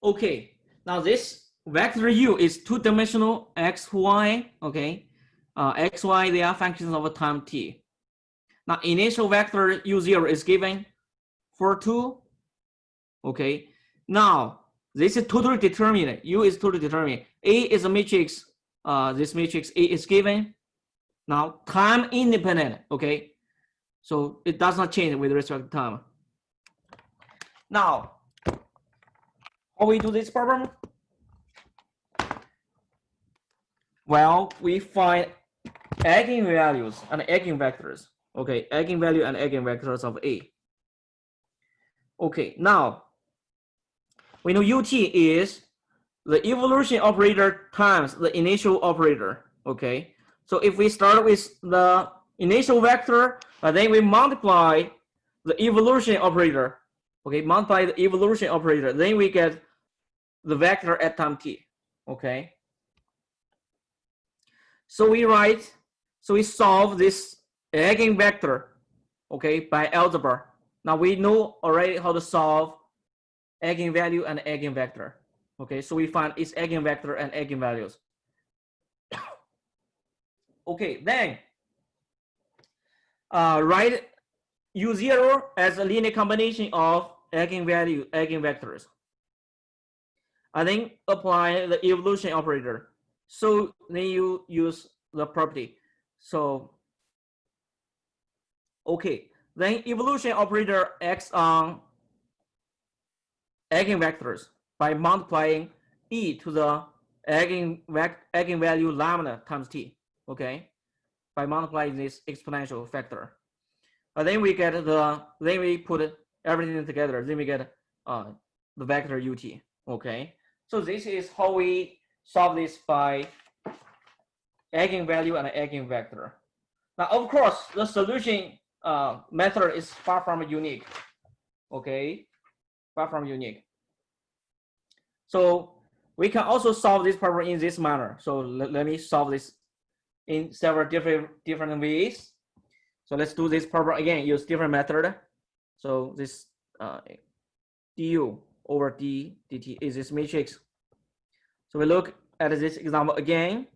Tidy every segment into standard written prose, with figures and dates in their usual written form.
Okay, now this vector u is two-dimensional x, y, okay? X, y, they are functions of time t. Now initial vector u0 is given for 2, okay? Now this is totally determined, u is totally determined. A is a matrix, this matrix A is given. Now time independent, okay? So it does not change with respect to time. Now, how we do this problem? Well, we find eigenvalues and eigenvectors. Okay, eigenvalue and eigenvectors of A. Okay, now we know ut is the evolution operator times the initial operator. Okay, so if we start with the initial vector, then we multiply the evolution operator. Okay, multiply the evolution operator, then we get the vector at time t. Okay, so we solve this eigenvector, okay, by algebra. Now we know already how to solve eigenvalue and eigenvector. Okay, so we find its eigenvector and eigenvalues. Okay, then write u0 as a linear combination of eigenvalue, eigenvectors. And then apply the evolution operator. So then you use the property. So, okay, then evolution operator acts on eigenvectors by multiplying e to the eigenvalue lambda times t, okay, by multiplying this exponential factor. And then we get then we put everything together, then we get the vector ut, okay. So this is how we solve this by eigenvalue and eigenvector. Now, of course, the solution method is far from unique, okay, far from unique. So we can also solve this problem in this manner. So let me solve this in several different ways. So let's do this problem again, use different method. So this du over d dt is this matrix. So we look at this example again.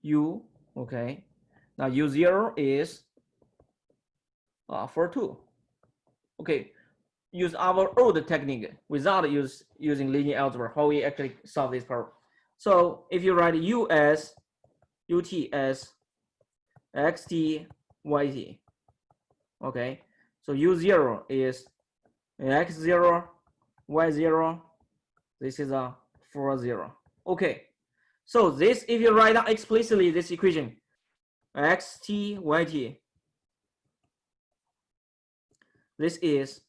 U, okay. Now u0 is for 2. Okay, use our old technique without using linear algebra, how we actually solve this problem. So if you write u as ut as xt yt, okay, so u0 is x0 y0, this is a 4 0. Okay, so this, if you write down explicitly this equation xt yt, this is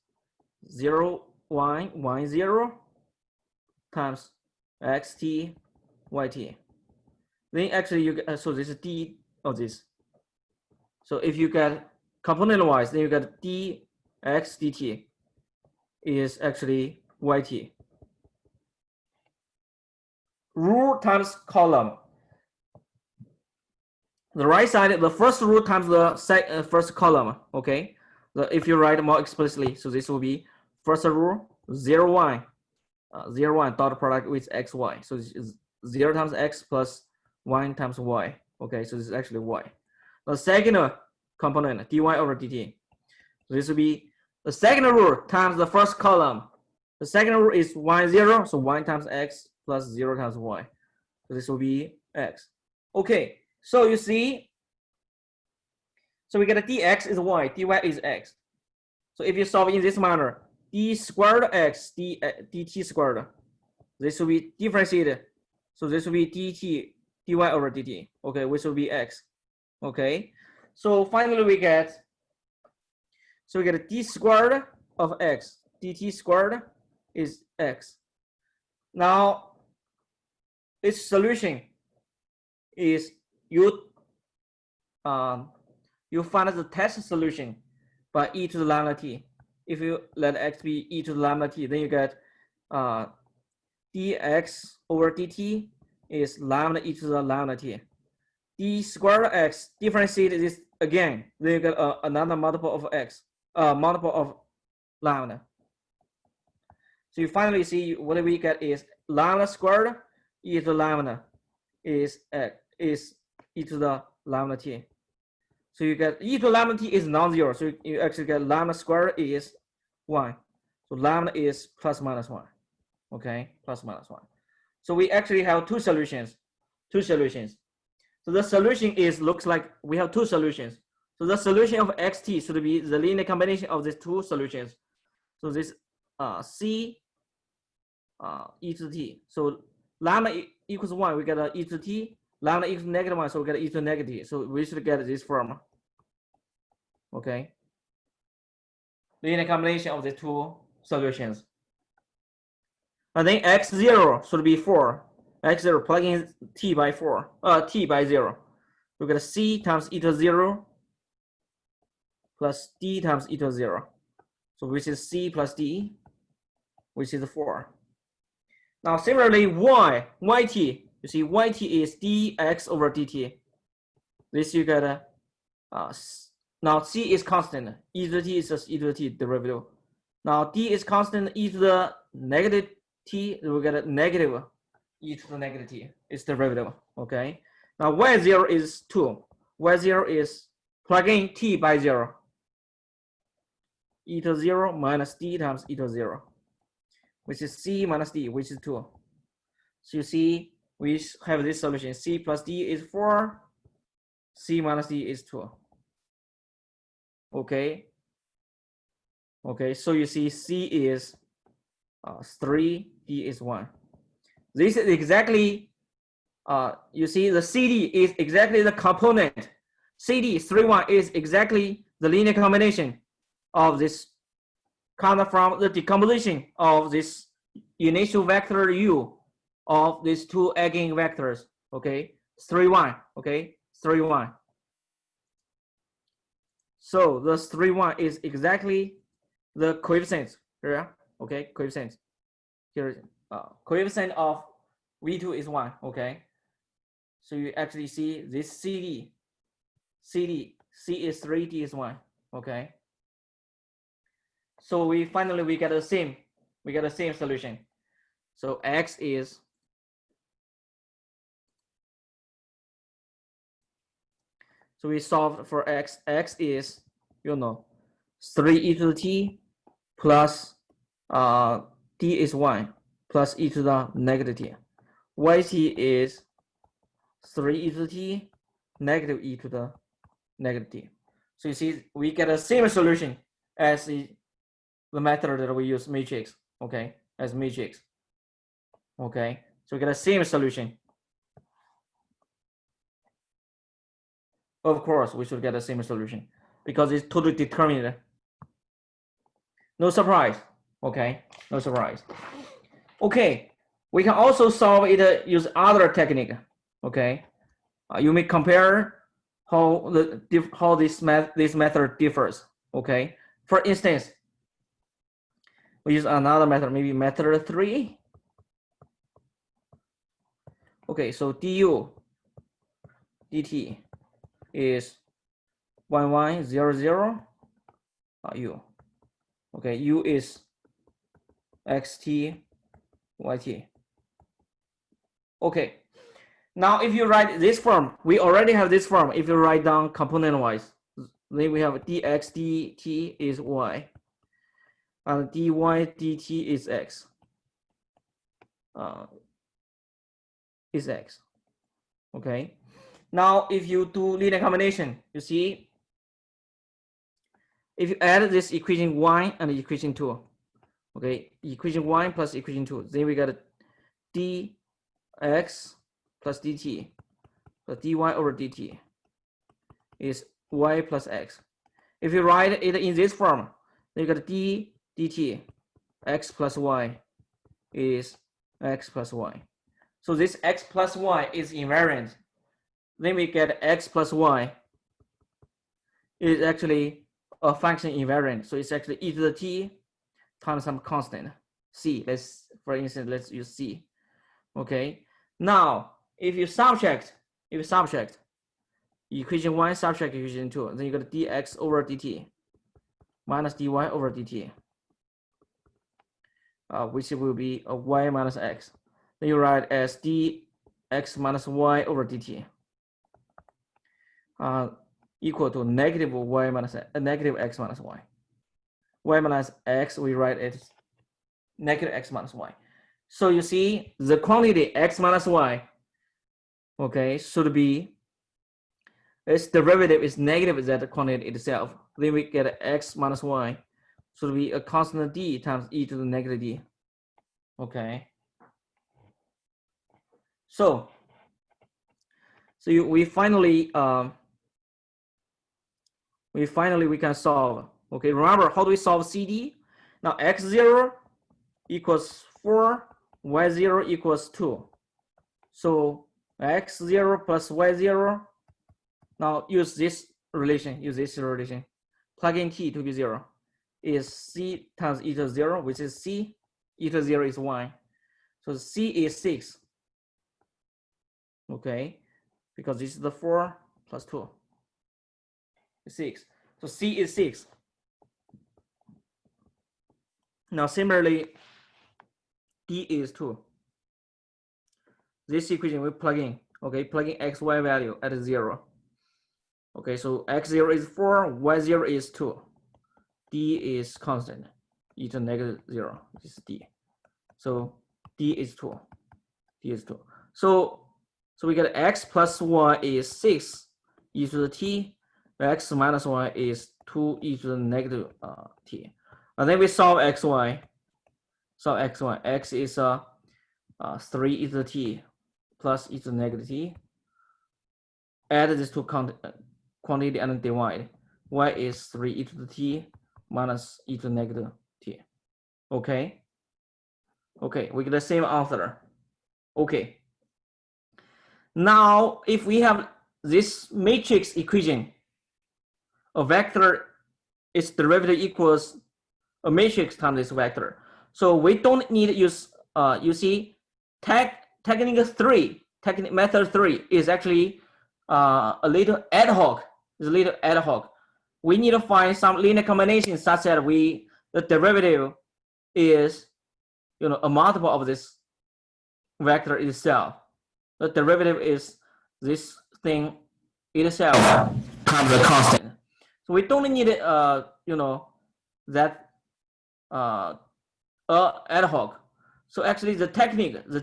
0 y y0 times xt yt. Then actually you get, so this is d of this. So if you get component wise, then you get dx dt is actually yt. Row times column. The right side, the first row times the first column. Okay. If you write more explicitly, so this will be first row 0 y, 0 y dot product with x y. So this is 0 times x plus 1 times y. Okay, so this is actually y. The second component dy over dt. So this will be the second row times the first column. The second row is y0, so 1 times x plus 0 times y. So this will be x. Okay, so you see, so we get a dx is y, dy is x. So if you solve in this manner, d squared x, dt squared, this will be differentiated. So this will be dt, dy over dt, okay, which will be x. Okay, so finally we get, so we get a d squared of x, dt squared is x. Now, its solution is you find the test solution by e to the lambda t. If you let x be e to the lambda t, then you get dx over dt is lambda e to the lambda t. D squared x, differentiate this again, then you get another multiple of x, multiple of lambda. So you finally see what we get is lambda squared e to the lambda is e to the lambda t. So you get e to lambda t is non-zero. So you actually get lambda squared is 1. So lambda is plus minus 1. Okay, plus minus 1. So we actually have two solutions. So the solution is looks like we have two solutions. So the solution of xt should be the linear combination of these two solutions. So this c e to the t. So lambda equals 1, we get e to the t. Lambda equals negative 1, so we get e to the negative t. So we should get this form. Okay. Linear combination of the two solutions. And then x0 should be 4. x0 plug in t by 4, t by 0. We get c times e to 0 plus d times e to 0. So which is c plus d, which is 4. Now similarly, yt, you see yt is dx over dt. This you get now c is constant, e to the t is just e to the t derivative. Now d is constant, e to the negative t, we get a negative e to the negative t, it's derivative, okay? Now y0 is 2, y0 is plug in t by 0, e to 0 minus d times e to 0, which is c minus d, which is 2. So you see, we have this solution, c plus d is 4, c minus d is 2. Okay. Okay, so you see c is 3, d is 1. This is exactly, you see the CD is exactly the component. CD 3, 1 is exactly the linear combination of this, comes from the decomposition of this initial vector u of these two eigenvectors. Okay, 3, 1. Okay, 3, 1. So this 3, 1 is exactly the coefficient here. Okay, coefficient here. Coefficient of v2 is 1. Okay, so you actually see this c is 3, d is 1. Okay, so we finally get the same solution. So x is so we solved for x is 3 e to the t plus d is 1 plus e to the negative t. Yt is 3 e to the t negative e to the negative t. So you see we get a same solution as the method that we use matrix. Okay, as matrix. Okay, so we get a same solution. Of course, we should get the same solution because it's totally determined. No surprise. Okay, no surprise. Okay, we can also solve it use other technique. Okay, you may compare how this method differs. Okay, for instance, we use another method, maybe method 3. Okay, so du dt is 1, 1, 0, 0 u. Okay, u is xt yt. Okay, now if you write this form, we already have this form. If you write down component wise, then we have dx dt is y and dy dt is x. Okay, now if you do linear combination, you see if you add this equation 1 and equation 2, okay, equation 1 plus equation 2, then we got dx plus dt plus dy over dt is y plus x. If you write it in this form, then you got d dt x plus y is x plus y. So this x plus y is invariant. Then we get x plus y is actually a function invariant. So it's actually e to the t times some constant c. For instance, let's use c. Okay. Now, if you subtract equation 1 subtract equation 2, then you got dx over dt minus dy over dt which will be a y minus x. Then you write as dx minus y over dt equal to negative y minus negative x minus y. Y minus x we write as negative x minus y. So you see the quantity x minus y, okay, should be its derivative is negative that quantity itself. Then we get x minus y should be a constant d times e to the negative d. Okay. So we finally we can solve. Okay, remember how do we solve CD? Now x0 equals 4, y0 equals 2. So x0 plus y0. Now use this relation. Plug in t to be 0. Is c times e to 0, which is c. E to 0 is 1. So c is 6. Okay, because this is the 4 plus 2. 6. So c is 6. Now similarly, d is 2. This equation we plug in. Okay, plug in x, y value at 0. Okay, so x0 is 4, y0 is 2. D is constant, e to negative 0. This is d. So d is 2. D is 2. So we get x plus y is 6 e to the t. X minus y is 2 e to the negative t. And then we solve xy. Solve xy. X is 3 e to the t plus e to the negative t. Add these two quantity and divide. Y is 3 e to the t minus e to the negative t. Okay. Okay, we get the same answer. Okay. Now, if we have this matrix equation, a vector, its derivative equals a matrix times this vector. So we don't need to use, you see, technique method 3 is actually a little ad hoc. It's a little ad hoc. We need to find some linear combination such that the derivative is, a multiple of this vector itself. The derivative is this thing itself times the constant. So we don't need that ad hoc. So actually the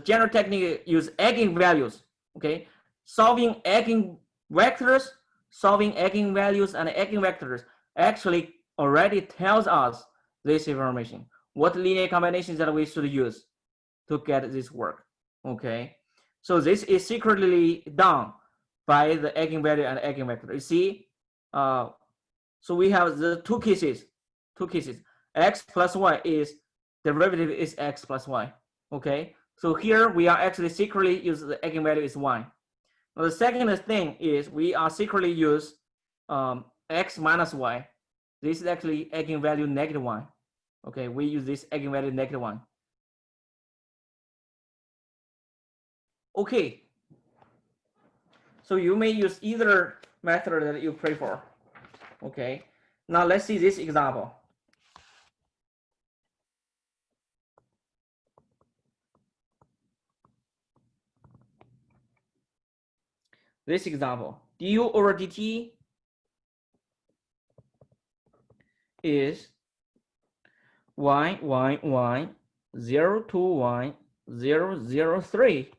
general technique use eigenvalues. Okay, solving eigenvectors, solving eigenvalues and eigenvectors actually already tells us this information. What linear combinations that we should use to get this work. Okay, so this is secretly done by the eigenvalue and eigenvector. You see, so we have the two cases. X plus y is derivative is x plus y. Okay, so here we are actually secretly use the eigenvalue is 1. Now the second thing is we are secretly use x minus y. This is actually eigenvalue negative 1. Okay, we use this eigenvalue negative 1. Okay, so you may use either method that you prefer. Okay, now let's see this example. This example, du over dt is y 0 to y 0 0 3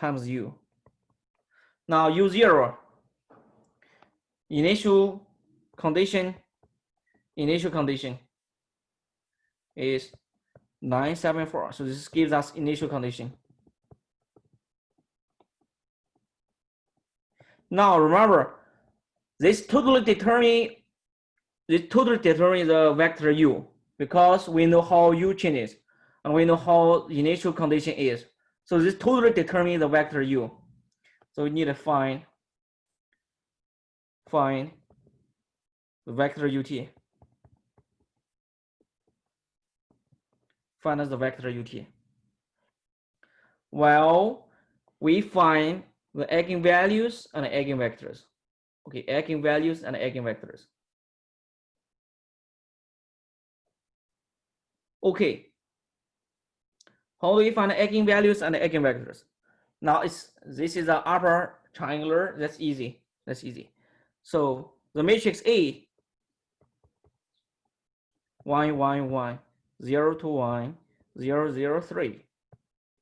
times u. Now u0 initial condition is 974. So this gives us initial condition. Now remember, this totally determine the vector u, because we know how u changes and we know how the initial condition is. So this totally determines the vector u. So we need to find the vector ut. Find us the vector ut. Well, we find the eigenvalues and eigenvectors. Okay, eigenvalues and eigenvectors. Okay. How do we find the eigenvalues and the eigenvectors? Now this is the upper triangular. That's easy. That's easy. So the matrix A, 1, 1, 1, 0 to 1, 0, 0, 3.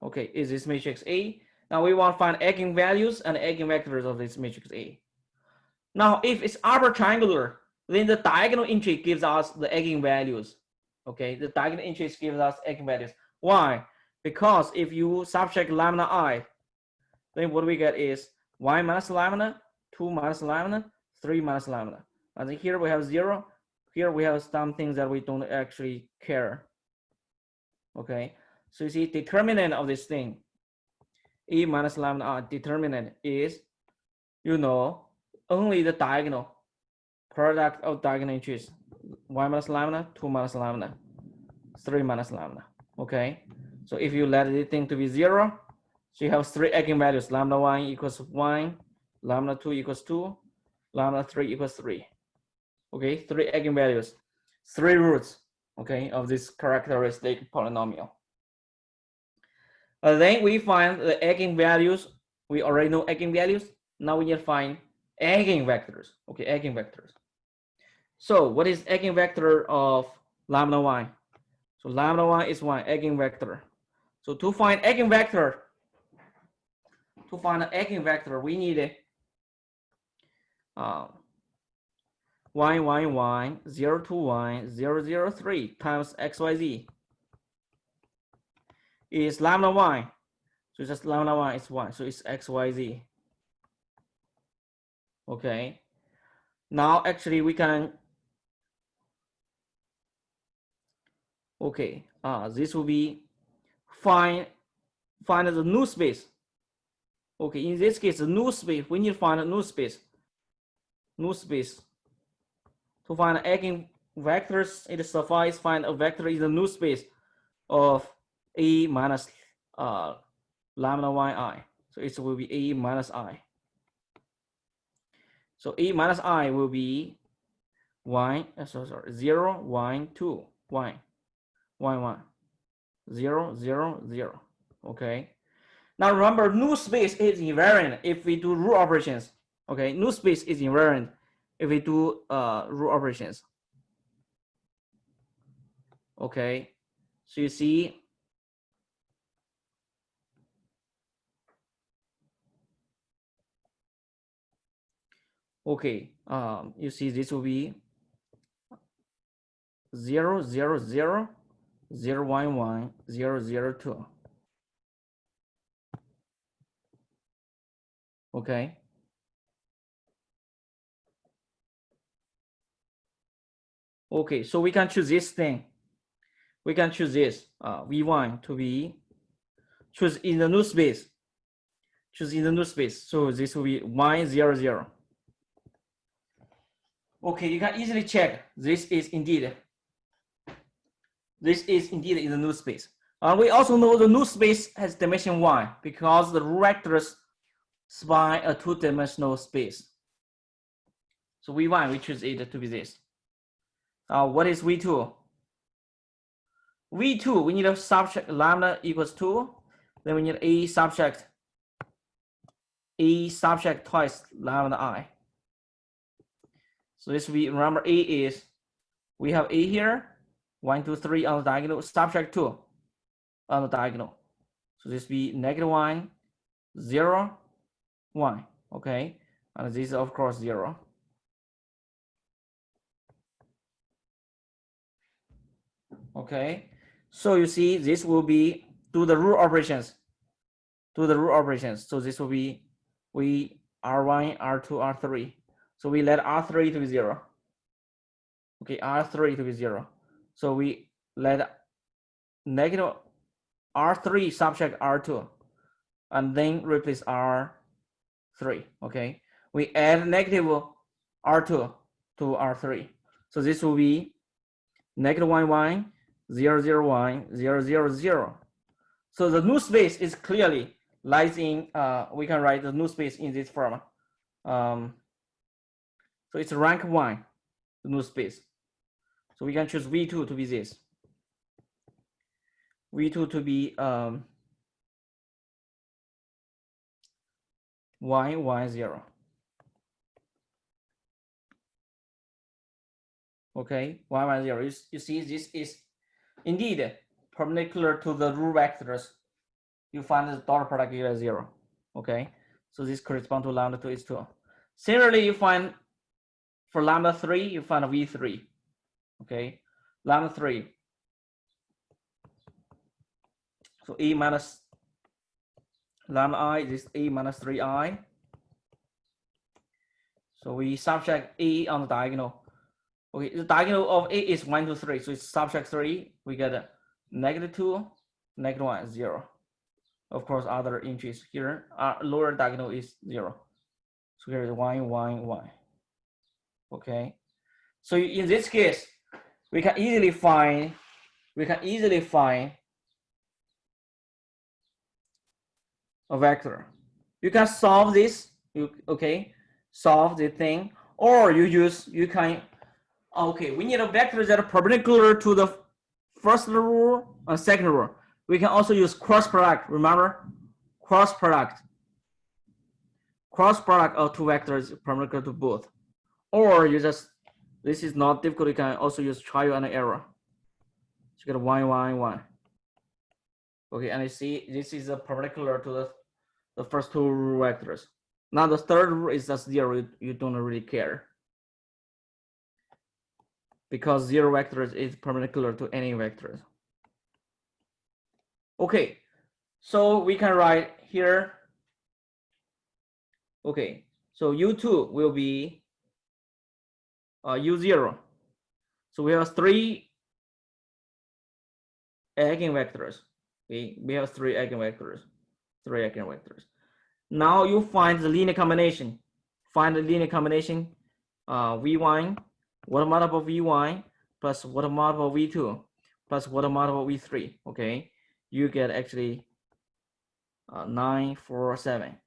Okay, is this matrix A? Now we want to find eigenvalues and eigenvectors of this matrix A. Now, if it's upper triangular, then the diagonal entry gives us the eigenvalues. Okay, the diagonal entries gives us eigenvalues. Why? Because if you subtract lambda I, then what we get is 1 minus lambda, 2 minus lambda, 3 minus lambda. And then here we have 0. Here we have some things that we don't actually care. Okay, so you see determinant of this thing, E minus lambda I, determinant is, you know, only the diagonal product of diagonal entries, 1 minus lambda, 2 minus lambda, 3 minus lambda. Okay, so if you let this thing to be 0, so you have 3 eigenvalues, lambda 1 equals 1, lambda 2 equals 2, lambda 3 equals 3. Okay, 3 eigenvalues, 3 roots, okay, of this characteristic polynomial. Then we find the eigenvalues. We already know eigenvalues. Now we need to find eigenvectors. Okay, eigenvectors. So what is eigenvector of lambda 1? So lambda 1 is 1 eigenvector. So to find eigenvector, we need 1, 1, 1, 0 to 1, 0, 0, 3 times xyz is lambda 1. So just lambda 1 is 1. So it's xyz. Okay. Now actually we can. Okay. This will be find the null space. Okay. In this case, the null space. We need to find a null space. Null space. To find eigenvectors, it suffices find a vector in the null space of A minus lambda 1I. So it will be A minus I. So A minus I will be 1, 0, 1, 2, 1, 1, 1, 0, 0, 0. Okay. Now remember, null space is invariant if we do root operations. Okay, null space is invariant if we do root operations. Okay, so you see. Okay, you see this will be 0, 0, 0, 0, 1, 1, 0, 0, 2. Okay. Okay, so we can choose this thing. We can choose this V1 to be choose in the null space. Choose in the null space. So this will be 1, 0, 0. Okay, you can easily check. This is indeed in the null space. We also know the null space has dimension 1 because the root vectors span a 2-dimensional space. So V1, we choose it to be this. What is V2? V2, we need to subtract lambda equals 2. Then we need A subtract twice lambda I. So this we remember A is, we have A here, 1, 2, 3 on the diagonal, subtract 2 on the diagonal. So this be -1, 0, 1. Okay, and this is of course 0. Okay, so you see this will be do the root operations. So this will be we R1, R2, R3. So we let R3 to be 0. Okay, R3 to be 0. So we let negative R3 subtract R2 and then replace R3. Okay, we add negative R2 to R3. So this will be -1, 1, 0, 0, 1, 0, 0, 0. So the null space is clearly lies in, we can write the null space in this form. So it's rank 1, the null space. So we can choose V2 to be this. v2 to be y0. Okay, y0. You see, this is indeed perpendicular to the rule vectors. You find the dot product is 0. Okay, so this corresponds to lambda 2 is 2. Similarly, you find for lambda 3, you find a v3. Okay, lambda 3. So a minus lambda I is a minus 3i. So we subtract a on the diagonal. Okay, the diagonal of a is 1 to 3. So it's subtract 3. We get a -2, -1, 0. Of course, other entries here, lower diagonal is 0. So here is 1, 1, 1. Okay. So in this case, we can easily find a vector. You can solve this, solve the thing, or you can, okay, we need a vector that are perpendicular to the first rule and second rule. We can also use cross product, remember? Cross product of two vectors perpendicular to both. Or you just, this is not difficult, you can also use trial and error. So you get 1, 1, 1. Okay, and you see this is a perpendicular to the first two vectors. Now the third rule is just 0, you don't really care. Because 0 vectors is perpendicular to any vectors. Okay, so we can write here, okay, so U2 will be U0. So we have 3 eigenvectors. Okay, we have 3 eigenvectors. Now you find the linear combination. Find the linear combination V1, water multiple V1 plus water multiple V2 plus water multiple V3. Okay, you get actually 9, 4, 7.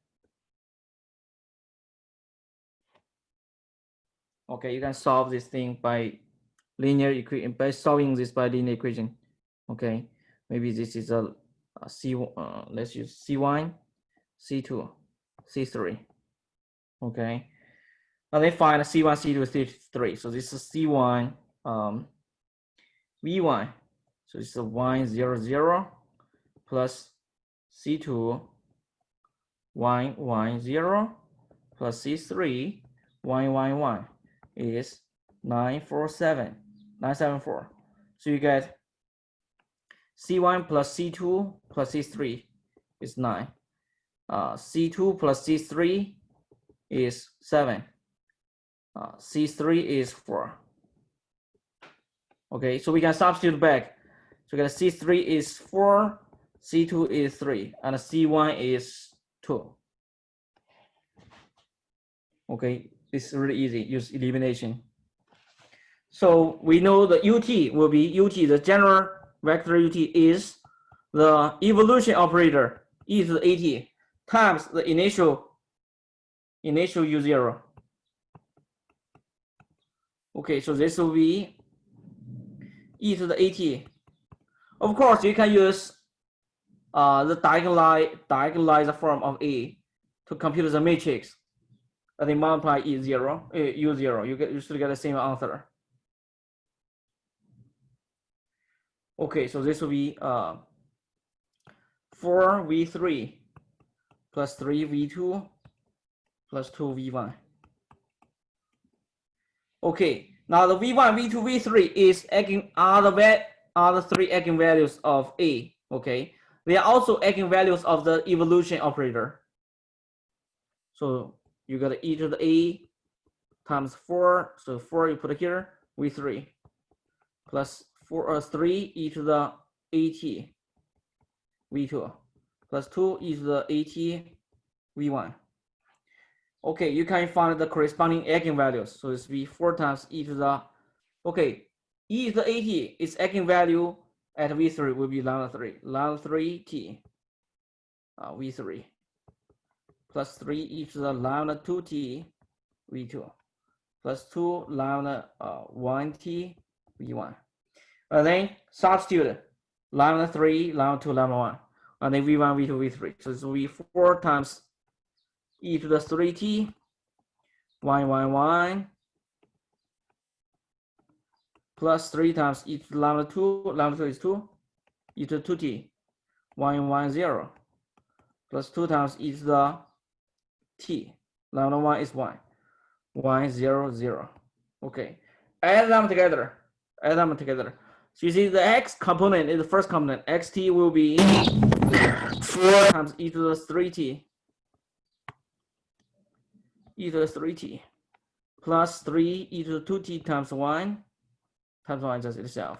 Okay, you can solve this thing by linear equation, by solving this by linear equation. Okay, maybe this is a C. Let's use C1, C2, C3. Okay, now they find C1, C2, C3. So this is C1, V1. So this is 1, 0, 0 plus C2, 1, 1, 0 plus C3, 1, 1, 1 is 9, 4, 7, 9, 7, 4. So you get C1 plus C2 plus C3 is 9. C2 plus C3 is 7. C3 is 4. Okay, so we can substitute back. So we get C3 is 4, C2 is 3, and C1 is 2. Okay, it's really easy, use elimination. So we know the UT will be UT, the general vector UT is the evolution operator e to the AT times the initial U0. Okay, so this will be e to the AT. Of course, you can use the diagonalize form of A to compute the matrix. And then multiply U0, you still get the same answer. Okay, so this will be 4V3 plus 3V2 plus 2V1. Okay, now the V1, V2, V3 is are the 3 eigenvalues of A. Okay, they are also eigenvalues of the evolution operator. So you got e to the A times 4. So 4 you put here, V3 plus 3 e to the AT V2 plus 2 e to the AT V1. Okay, you can find the corresponding eigenvalues. So it's be 4 times e to the, okay, e to the AT is eigenvalue at V3 will be lambda 3, lambda 3t V3 plus 3 e to the lambda 2t V2 plus 2 lambda 1t V1. And then substitute lambda 3, lambda 2, lambda 1. And then v1, v2, v3. So this will be 4 times e to the 3t, y, plus 3 times e to the lambda 2 is 2, e to the 2t, y, 0, plus 2 times e to the t, lambda 1 is 1, y, 0, 0. Okay, add them together. So you see the x component is the first component. Xt will be 4 times e to the 3t, e to the 3t, plus 3 e to the 2t times 1 just itself,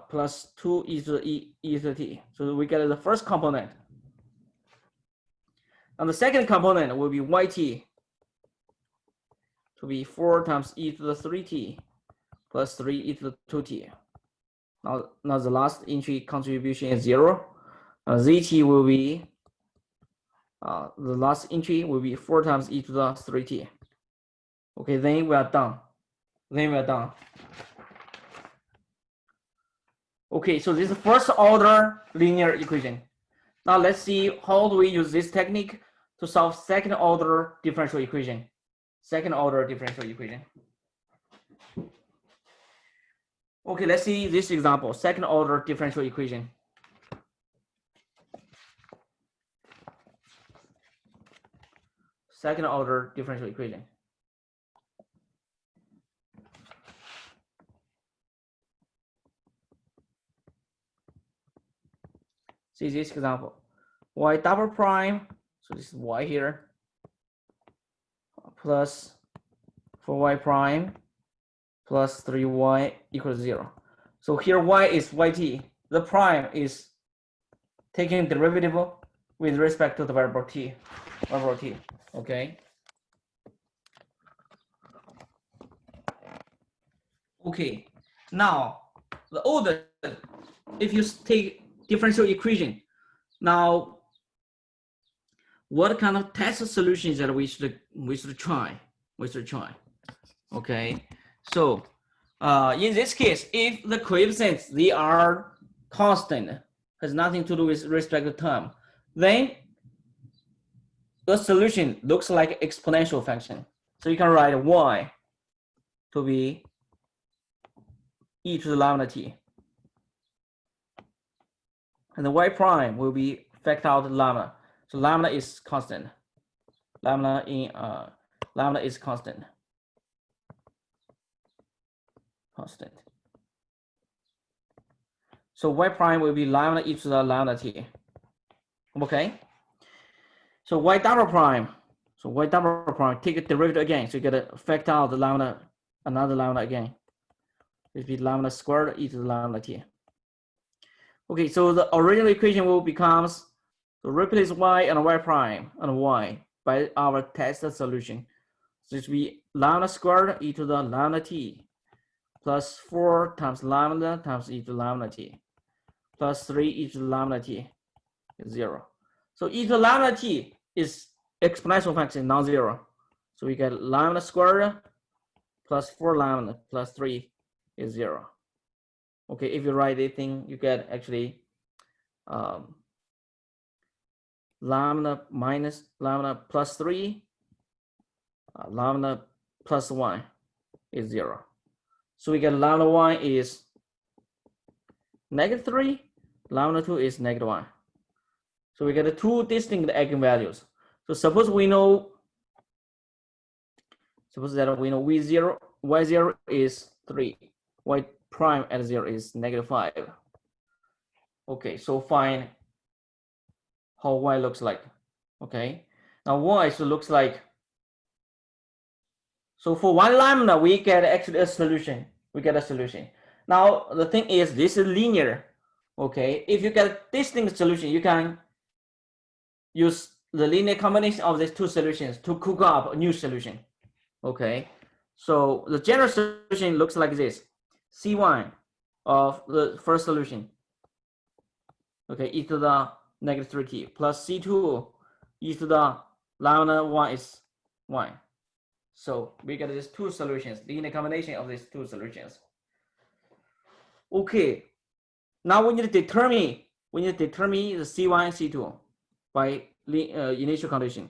plus 2 e to the e to the t. So we get the first component. And the second component will be yt, to be 4 times e to the 3t plus 3 e to the 2t. Now the last entry contribution is 0. Zt will be, the last entry will be 4 times e to the 3t. Okay, then we are done. Okay, so this is first order linear equation. Now let's see how do we use this technique to solve second order differential equation. Okay, let's see this example, second order differential equation. Second order differential equation. See this example, y double prime, so this is y here, plus 4y prime plus 3y equals 0. So here y is yt, the prime is taking derivative with respect to the variable t, okay? Okay, now the order, if you take differential equation, now what kind of test solutions that we should try? Okay, so in this case, if the coefficients they are constant, has nothing to do with respect to term, then the solution looks like exponential function. So you can write y to be e to the lambda t, and the y prime will be factor out lambda. So lambda is constant. Lambda is constant. So y prime will be lambda e to the lambda t. Okay. So y double prime. Take a derivative again. So you get to factor out the lambda, another lambda again. It will be lambda squared e to the lambda t. Okay, so the original equation will becomes, so replace y and y prime and y by our test solution. So it will be lambda squared e to the lambda t plus 4 times lambda times e to the lambda t plus 3 e to the lambda t is 0. So e to the lambda t is exponential function, non-zero. So we get lambda squared plus 4 lambda plus 3 is 0. Okay, if you write this thing, you get actually lambda minus lambda plus 3, lambda plus 1 is 0. So we get lambda 1 is -3, lambda 2 is -1. So we get two distinct eigenvalues. So suppose that we know v0, y0 is 3, y prime at 0 is -5. Okay, so find how y looks like. Okay, now y so looks like, so for 1 lambda we get actually a solution. Now the thing is, this is linear. Okay, if you get a distinct solution, you can use the linear combination of these two solutions to cook up a new solution. Okay, so the general solution looks like this: C1 of the first solution, okay, e to the -3t plus C2 e to the lambda 1 is 1. So we get these two solutions, linear combination of these two solutions. Okay, Now we need to determine the C1 and C2 by initial condition.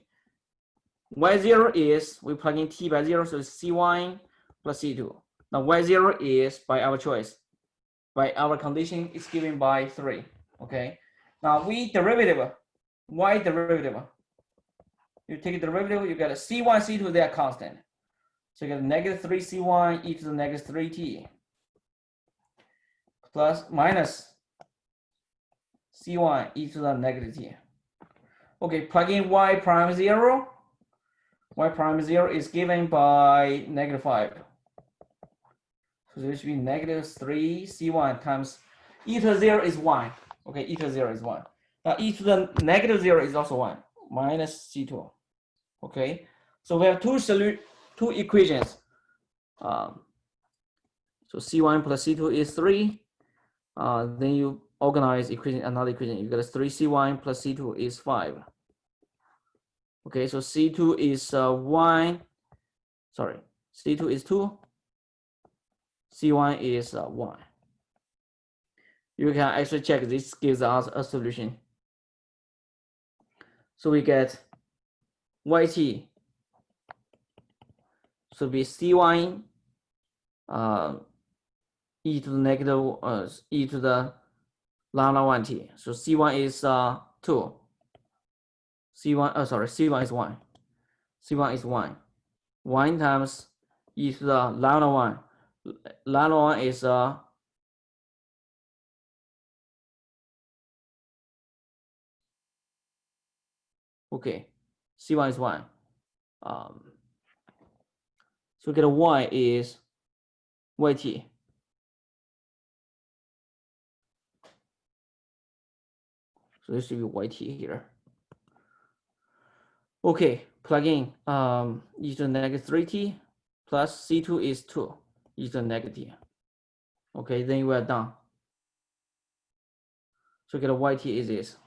Y0 is, we plug in t by 0, so it's C1 plus C2. Now Y0 is by our choice. By our condition, it's given by 3. Okay. Now we derivative, y derivative. You take a derivative, you get a C1, C2, they are constant. So you get negative 3C1 e to the negative 3t plus minus C1 e to the negative t. Okay, plug in y prime 0. Y prime 0 is given by negative 5. So this should be negative 3C1 times e to the 0 is 1. Okay, e to the 0 is 1. Now e to the negative 0 is also 1, minus C2. Okay, so we have two equations. So C1 plus C2 is 3. Then you organize another equation. You get 3C1 plus C2 is 5. Okay, so C2 is 1. Sorry, C2 is 2. C1 is 1. You can actually check. This gives us a solution. So we get YT should be C1 e to the negative e to the lambda 1t. So C1 is 2. C1 C1 is 1. C1 is 1. 1 times e to the lambda 1. Lambda 1 is okay. C1 is 1. So get a y is YT. So this should be YT here. Okay, plug in e to the negative 3t plus C2 is 2 e to the negative. Okay, then we are done. So get a YT is this.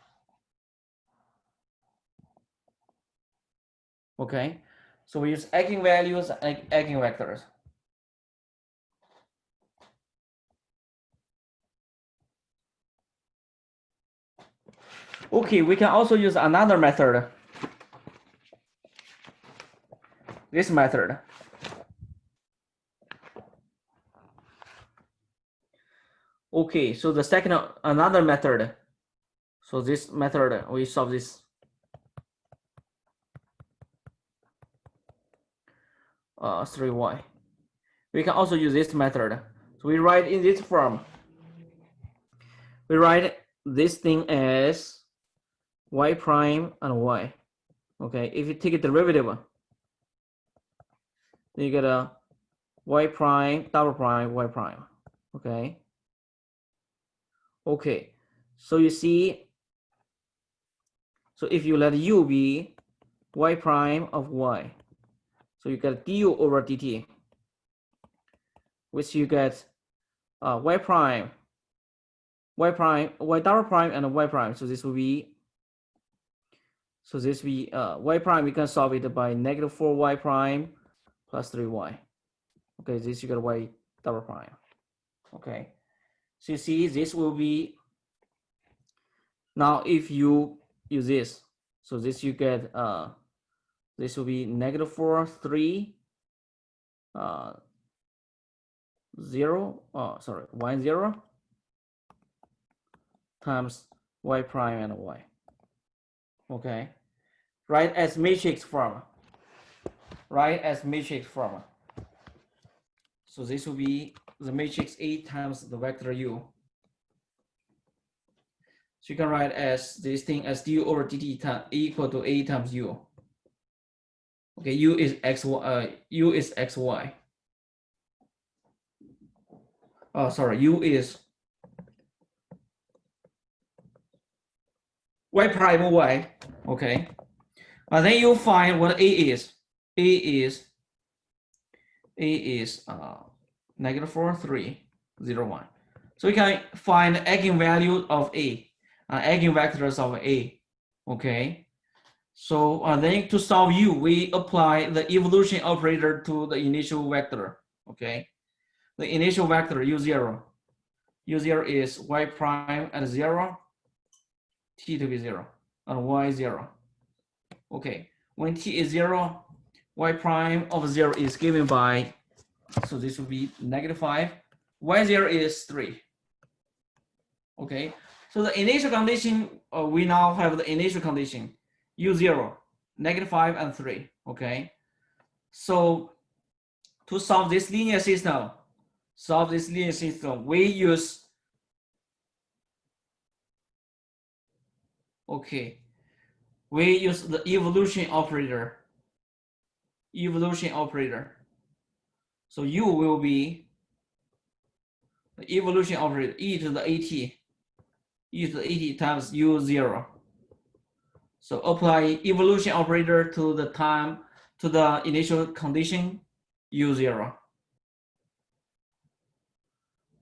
Okay, so we use eigenvalues and eigenvectors. Okay, we can also use another method. This method. Okay, so the second, another method. So this method, we solve this. 3y. We can also use this method. So we write in this form. We write this thing as y prime and y. Okay, if you take a derivative, then you get a y prime, double prime, y prime. Okay. Okay, so you see, so if you let u be y prime of y, so you get du over dt, which you get y prime, y double prime, and y prime. So this will be, y prime, we can solve it by negative 4y prime plus 3y. Okay, this you get y double prime. Okay, so you see this will be, now if you use this, so this you get, this will be negative 4, 3, 0, 1, 0 times y prime and y. Okay, write as matrix form. Write as matrix form. So this will be the matrix A times the vector U. So you can write as this thing as du over dt equal to A times U. Okay, U is xy. U is xy. Oh, sorry, U is y prime y. Okay, and then you find what A is. A is negative 4, 3, 0, 1. So we can find eigenvalue of A, eigenvectors of A. Okay, so then to solve U, we apply the evolution operator to the initial vector. Okay, the initial vector U0. U0 is y prime at 0, t to be 0, and y 0. Okay, when t is 0, y prime of 0 is given by, so this will be -5, y0 is 3. Okay, so the initial condition, we now have the initial condition, u0, -5 and 3. Okay, so to solve this linear system, we use, okay, we use the evolution operator. So u will be the evolution operator, e to the at times u0. So apply evolution operator to the time, to the initial condition u0.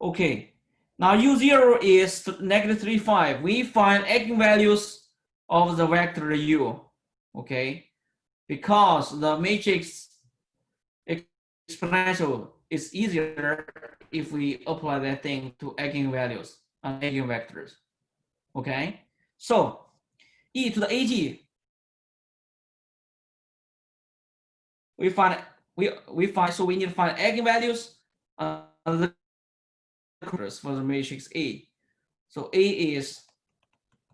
Okay, now u0 is -3, 5. We find eigenvalues of the vector u. Okay, because the matrix exponential is easier if we apply that thing to eigenvalues and eigenvectors. Okay, so e to the at, we find, so we need to find eigenvalues of the for the matrix A. So A is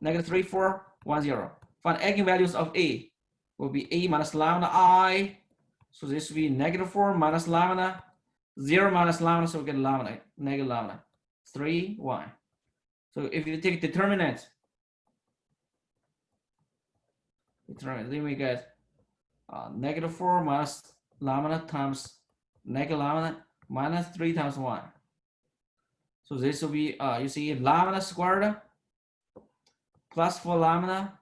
-3, 4, 1, 0. Find eigenvalues of A will be A minus lambda I. So this will be -4 minus lambda, 0 minus lambda, so we get lambda, negative lambda, 3, 1. So if you take determinant, then we get -4 minus lambda times negative lambda minus 3 times 1. So this will be, you see, lambda squared plus 4 lambda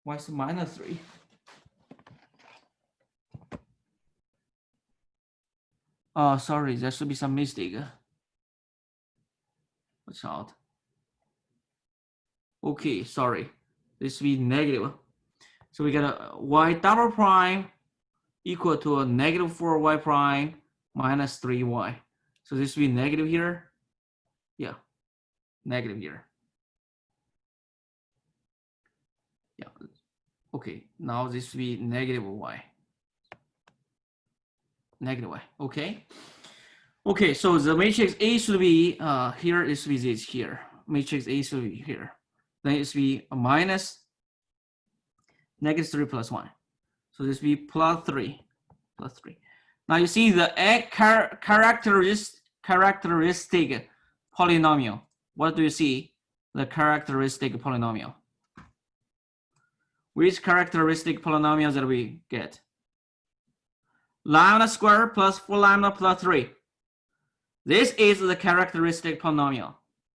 why is it -3? Oh, sorry, there should be some mistake. Watch out. Okay, sorry. This will be negative. So we get a y double prime equal to a -4y prime minus 3y. So this will be negative here. Yeah, negative here. Yeah. Okay, now this will be negative y. Negative y. Okay. Okay, so the matrix A should be here. It should be this here. Matrix A should be here. Then it should be a minus -3 plus 1. So this will be plus 3. Now you see the characteristic polynomial. What do you see? The characteristic polynomial. Which characteristic polynomial that we get? Lambda squared plus 4 lambda plus 3. This is the characteristic polynomial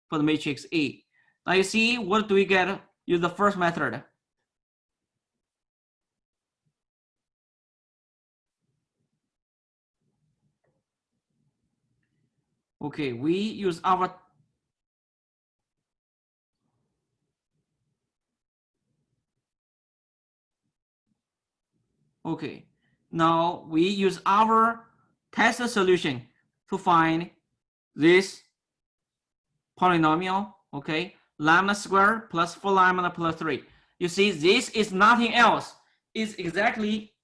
for the matrix A. Now you see, what do we get? Use the first method. Okay, we use our okay. Now we use our test solution to find this polynomial. Okay, lambda squared plus 4 lambda plus 3. You see, this is nothing else. It's exactly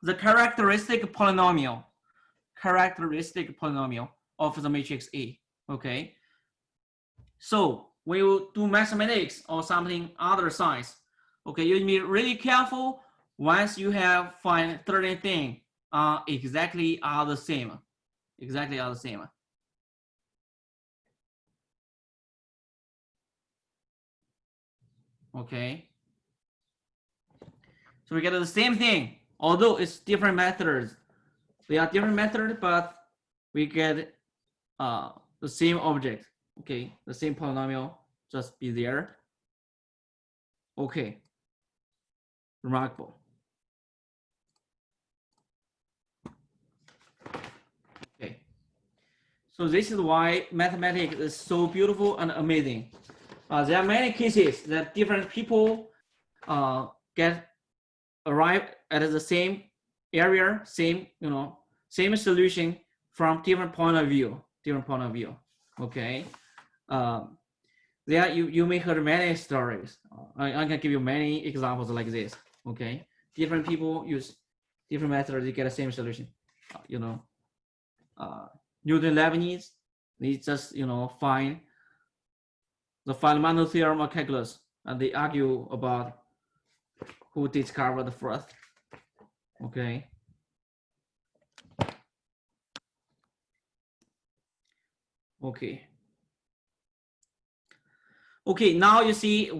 the characteristic polynomial of the matrix A. Okay, so we will do mathematics or something other science. Okay, you need to be really careful. Once you have find certain thing exactly are the same. Okay, so we get the same thing, although it's different methods. They are different methods, but we get the same object. Okay, the same polynomial just be there. Okay, remarkable. Okay, so this is why mathematics is so beautiful and amazing. There are many cases that different people arrive at the same area, same, same solution from different point of view, okay? There you may heard many stories. I can give you many examples like this, okay? Different people use different methods to get the same solution. Newton Leibniz, they just, find the fundamental theorem of calculus, and they argue about who discovered the first, okay? Okay, now you see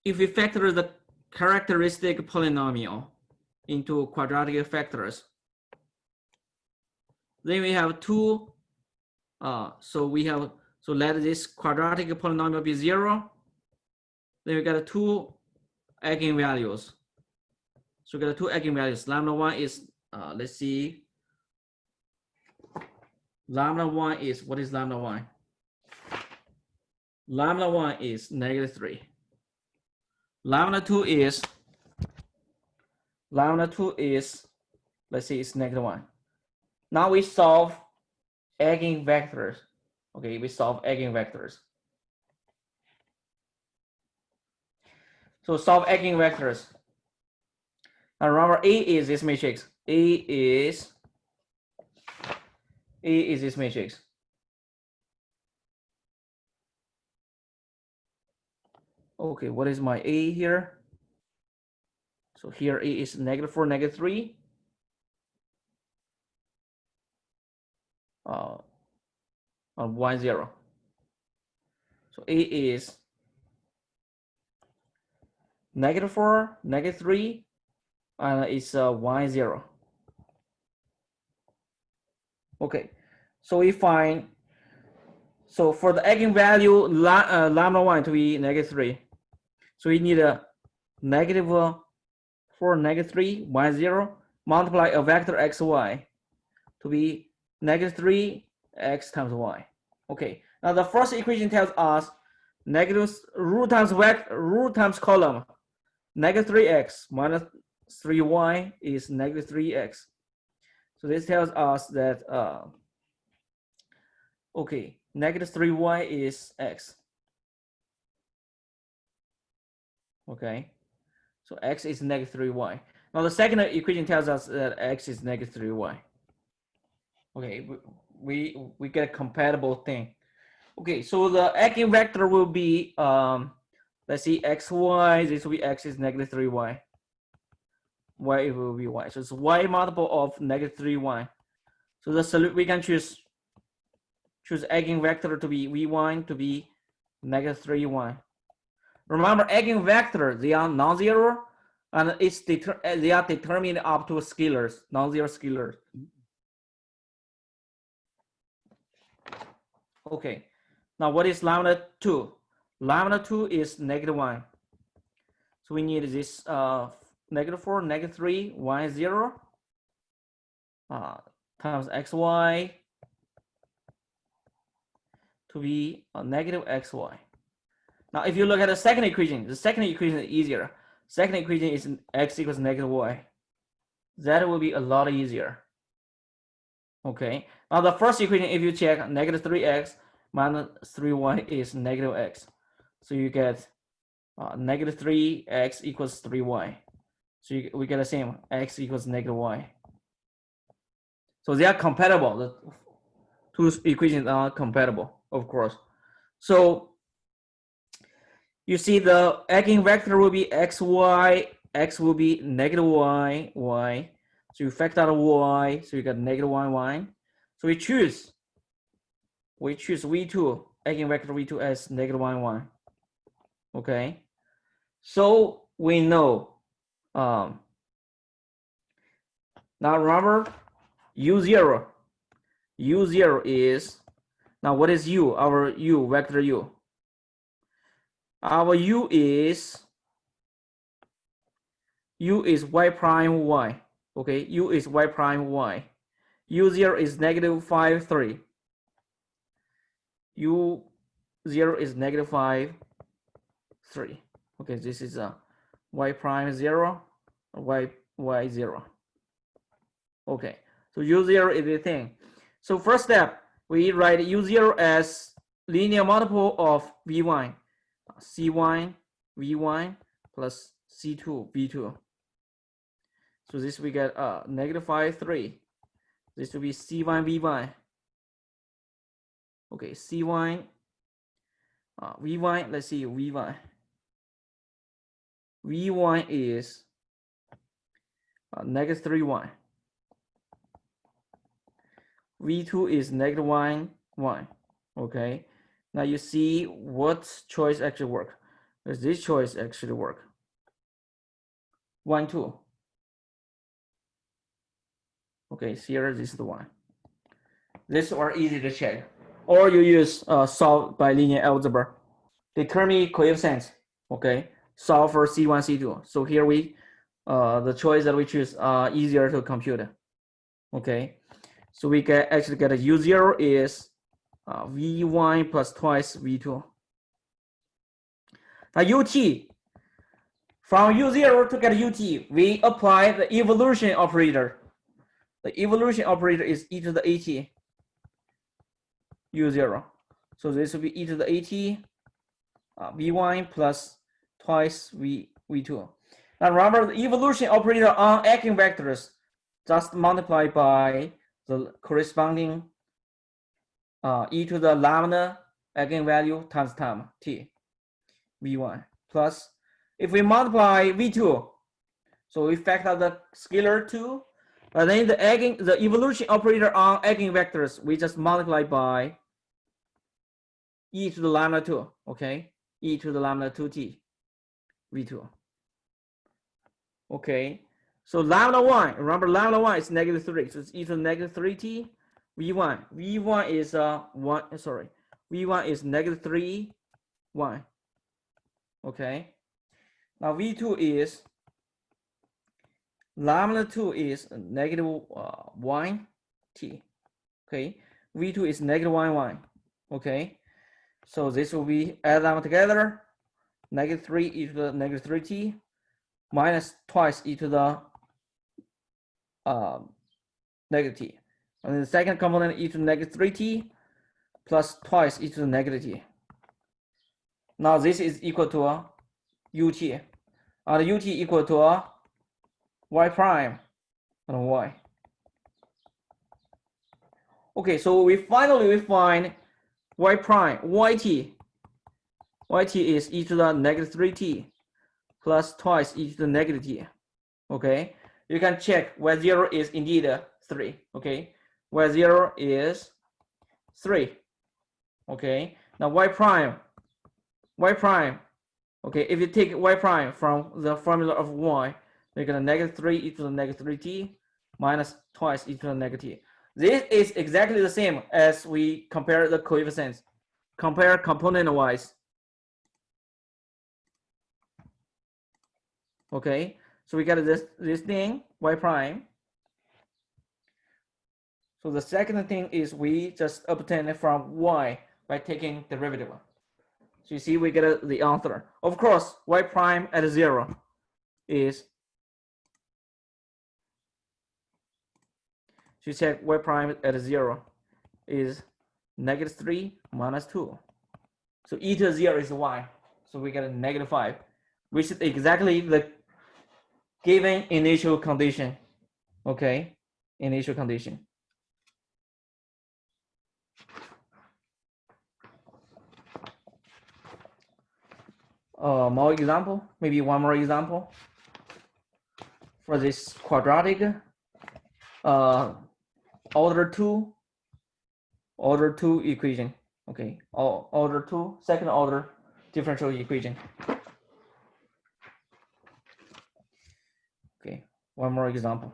if we factor the characteristic polynomial into quadratic factors, then we have two, so let this quadratic polynomial be 0. Then we got two eigenvalues. So we got two eigenvalues. Lambda 1 is, let's see, lambda 1 is, what is lambda 1? Lambda 1 is -3. Lambda 2 is, let's say it's -1. Now we solve eigenvectors. Okay, we solve eigenvectors. So solve eigenvectors. Now remember, A is this matrix. A is this matrix. Okay, what is my A here? So here A is -4, -3. On y0. So A is -4, -3, and it's y0. Okay, so we find, so for the eigenvalue lambda 1 to be -3, so we need a -4, -3, y0 multiply a vector xy to be -3 x times y. Okay, now the first equation tells us root times column, -3x minus 3y is -3x. So this tells us that, okay, -3y is x. Okay, so x is -3y. Now the second equation tells us that x is -3y. Okay, we get a compatible thing. Okay, so the eigenvector will be, let's see, xy, this will be x is -3y. Y will be y. So it's y multiple of -3y. So the we can choose eigenvector to be v1 to be -3y. Remember, eigenvector, they are non-zero, and they are determined up to scalars, non-zero scalars. Okay, now what is lambda 2? Lambda 2 is -1. So we need this -4, -3, y0 times xy to be -xy. Now, if you look at the second equation is easier. Second equation is x equals -y. That will be a lot easier. Okay. Now the first equation, if you check, -3x minus 3y is -x. So you get -3x equals 3y. So we get the same, x equals -y. So they are compatible. The two equations are compatible, of course. So you see the eigenvector will be xy, x will be -y, y. So you factor out y, so you get -1, y. So we choose v2, eigenvector v2 as -1, y. Okay. So we know, now remember, u0 is, now what is u? Our u, vector u. Our u is y prime y. Okay, u is y prime y. u0 is -5, 3. u0 is -5, 3. Okay, this is y prime 0, y y0. Okay, so u0 is the thing. So first step, we write u0 as linear multiple of v1, c1 v1 plus c2 v2. So this we get -5 3. This will be c1 v1. Okay, c1 v1. Let's see v1. v1 is -3 v2 is -1 1. Okay, now you see what choice actually work. Does this choice actually work? 1 2. Okay, here this is the one. This are easy to check, or you use solve by linear algebra. Determine coefficients. Okay, solve for c1 c2. So here we the choice that we choose easier to compute. Okay, so we actually get a u0 is v1 plus twice v2. Now ut, from u0 to get ut, we apply the evolution operator. The evolution operator is e to the at u0. So this will be e to the at v1 plus twice v2. Now remember, the evolution operator on eigenvectors just multiply by the corresponding e to the lambda eigenvalue times time t v1 plus, if we multiply v2, so we factor the scalar 2, and then the evolution operator on eigenvectors we just multiply by e to the lambda 2. Okay, e to the lambda 2t v2. Okay, so lambda 1, remember lambda 1 is -3, so it's e to the -3t v1. v1 is v1 is -3 1. Okay, now v2 is lambda 2 is -1 t. Okay, v2 is -1 1. Okay, so this will be add them together, -3 e to the -3t minus twice e to the negative t, and then the second component e to the -3t plus twice e to the negative t. Now this is equal to ut, and ut equal to y prime and y. Okay, so we finally find y prime, yt. Yt is e to the -3t plus twice e to the negative t. Okay, you can check y0 is indeed 3. Okay, y0 is 3. Okay, now y prime. Okay, if you take y prime from the formula of y, we're gonna -3 e to the -3t minus twice e to the negative t. This is exactly the same as we compare the coefficients. Compare component wise. Okay, so we got this thing y prime. So the second thing is we just obtain it from y by taking derivative. So you see we get the answer. Of course, y prime at 0 is, so you check y prime at 0 is -3 minus 2. So e to 0 is y. So we get a -5, which is exactly the given initial condition. Okay, initial condition. More example, maybe one more example for this quadratic order 2 equation. Okay, order 2 second order differential equation. Okay, one more example.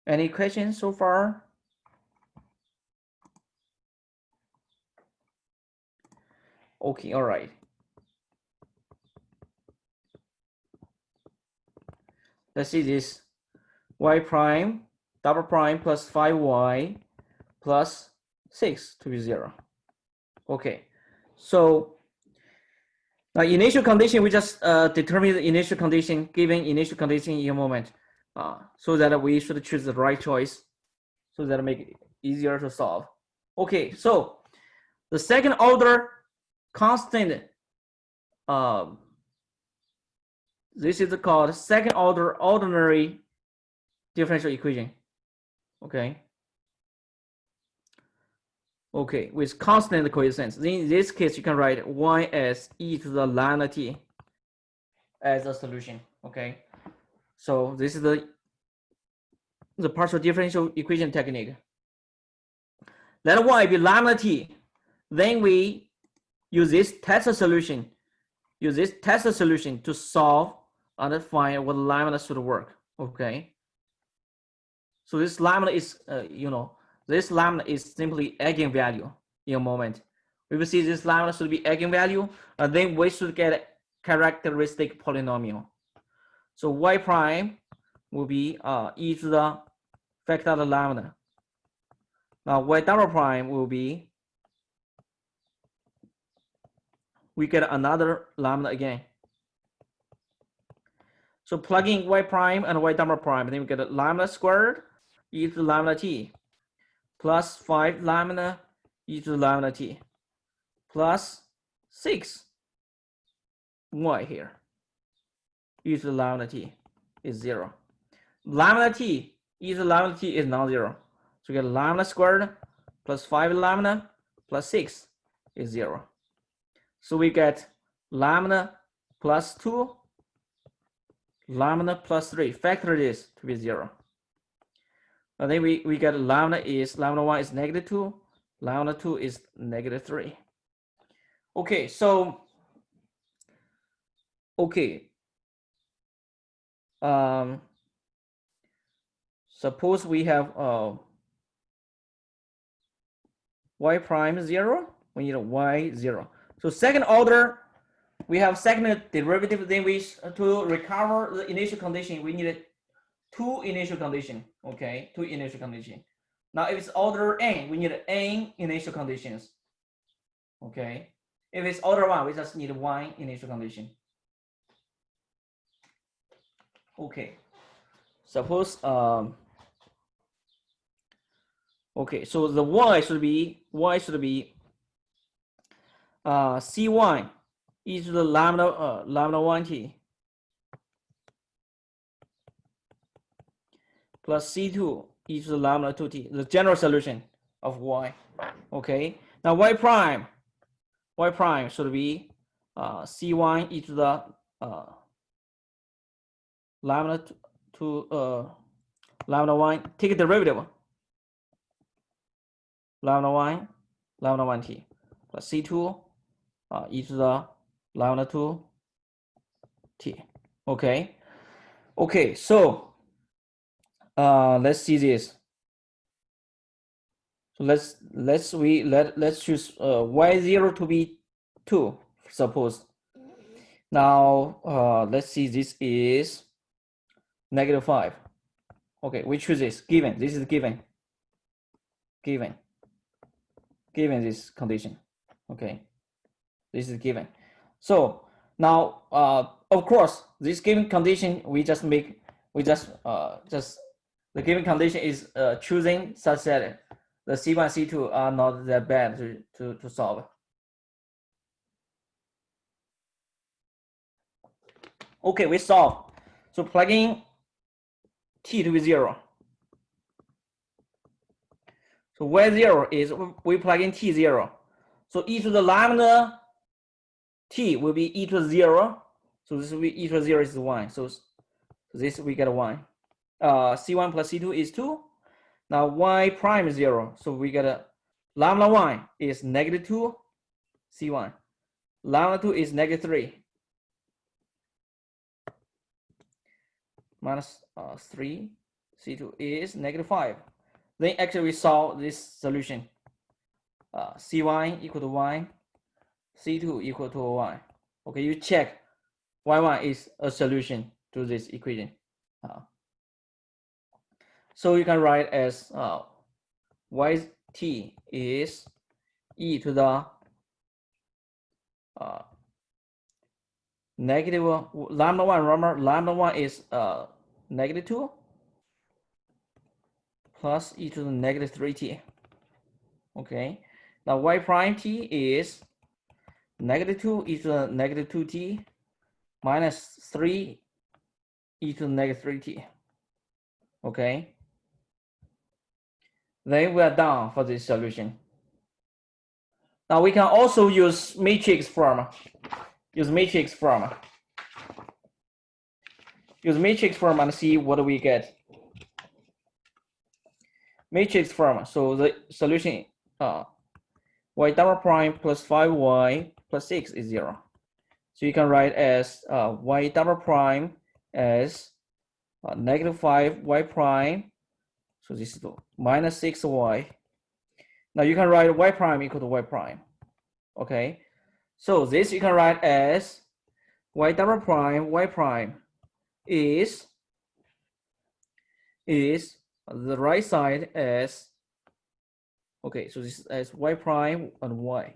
Any questions so far? Okay, all right. Let's see this. Y prime double prime plus 5y plus 6 to be 0. Okay, so Now, initial condition, we just determine the initial condition, given initial condition in a moment, so that we should choose the right choice, so that make it easier to solve. Okay, so the second order constant, this is called second order ordinary differential equation. Okay. Okay, with constant coefficients. In this case, you can write y as e to the lambda t as a solution. Okay, so this is the partial differential equation technique. Let y be lambda t. Then we use this test solution. Use this test solution to solve and find what lambda should work. Okay. So this lambda is, this lambda is simply eigenvalue in a moment. We will see this lambda should be eigenvalue, and then we should get a characteristic polynomial. So y prime will be e to the factor of lambda. Now y double prime will be, we get another lambda again. So plugging y prime and y double prime, then we get a lambda squared e to the lambda t plus 5 lambda e to the lambda t plus 6 y here e to the lambda t is 0. Lambda t e to the lambda t is non-zero. So we get lambda squared plus 5 lambda plus 6 is 0. So we get lambda plus 2, lambda plus 3. Factor this to be 0. And then we get lambda 1 is negative 2, lambda 2 is negative 3. Okay, so suppose we have y prime 0, we need a y 0. So second order, we have second derivative, then we to recover the initial condition, we need two initial condition. Okay, two initial condition. Now if it's order n, we need n initial conditions. Okay, if it's order 1, we just need 1 initial condition. Okay, suppose okay, so the y should be c1 e to the lambda 1t plus c2 e to the lambda 2t, the general solution of y. Okay, now y prime should be c1 e to the lambda 1, take a derivative, lambda 1t plus c2 e to the lambda 2t. Okay, so let's see this. So let's choose y0 to be 2, suppose. Now let's see, this is negative 5. Okay, we choose this, given this is given this condition. Okay, this is given. So now of course this given condition the given condition is choosing such that the C1 C2 are not that bad to solve. Okay, we solve. So plugging t to be 0. So y0 is, we plug in t0. So e to the lambda t will be e to 0. So this will be e to 0 is 1. So this we get a 1. C1 plus C2 is 2. Now y prime is 0. So we get a lambda 1 is negative 2 C1. Lambda 2 is negative 3. Minus 3 C2 is negative 5. Then actually we solve this solution. C1 equal to 1, C2 equal to 1. Okay, you check y1 is a solution to this equation. So you can write as yt is e to the negative lambda 1, remember lambda 1 is negative 2 plus e to the negative 3t. Okay, now y prime t is negative 2 e to the negative 2t minus 3 e to the negative 3t. Okay, then we are done for this solution. Now we can also use matrix form. Use matrix form and see what we get. Matrix form. So the solution y double prime plus 5y plus 6 is 0. So you can write as y double prime as negative 5y prime. So this is minus 6y. Now you can write y prime equal to y prime. Okay. So this you can write as y double prime y prime is the right side as, okay, so this is as y prime and y.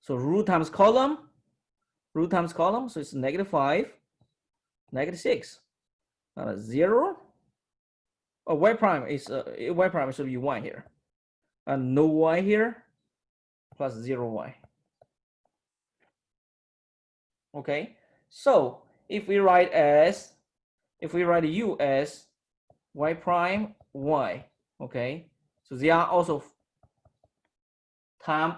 So root times column, so it's negative 5, negative 6, 0. Y prime is y prime should be 1 here, and no y here, plus 0y. Okay, so if we write u as y prime y, okay, so they are also time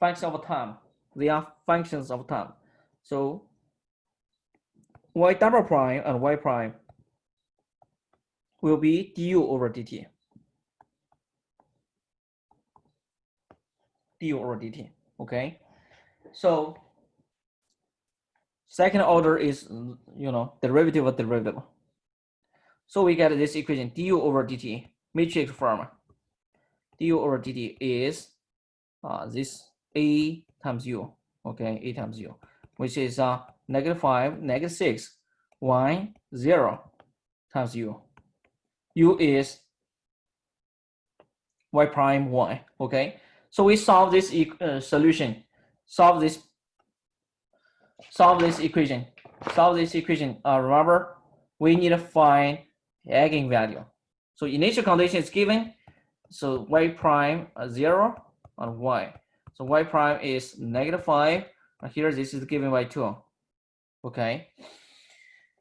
function of time. They are functions of time. So y double prime and y prime will be du over dt. Du over dt. Okay, so second order is, you know, derivative of derivative. So we get this equation du over dt, matrix form. Du over dt is this a times u, okay, a times u, which is negative 5, negative 6, y 0 times u. U is y prime y, okay. So we solve this solution, solve this equation. Remember, we need to find eigenvalue. So initial condition is given. So y prime 0 on y. So y prime is negative 5. And here this is given by 2. Okay.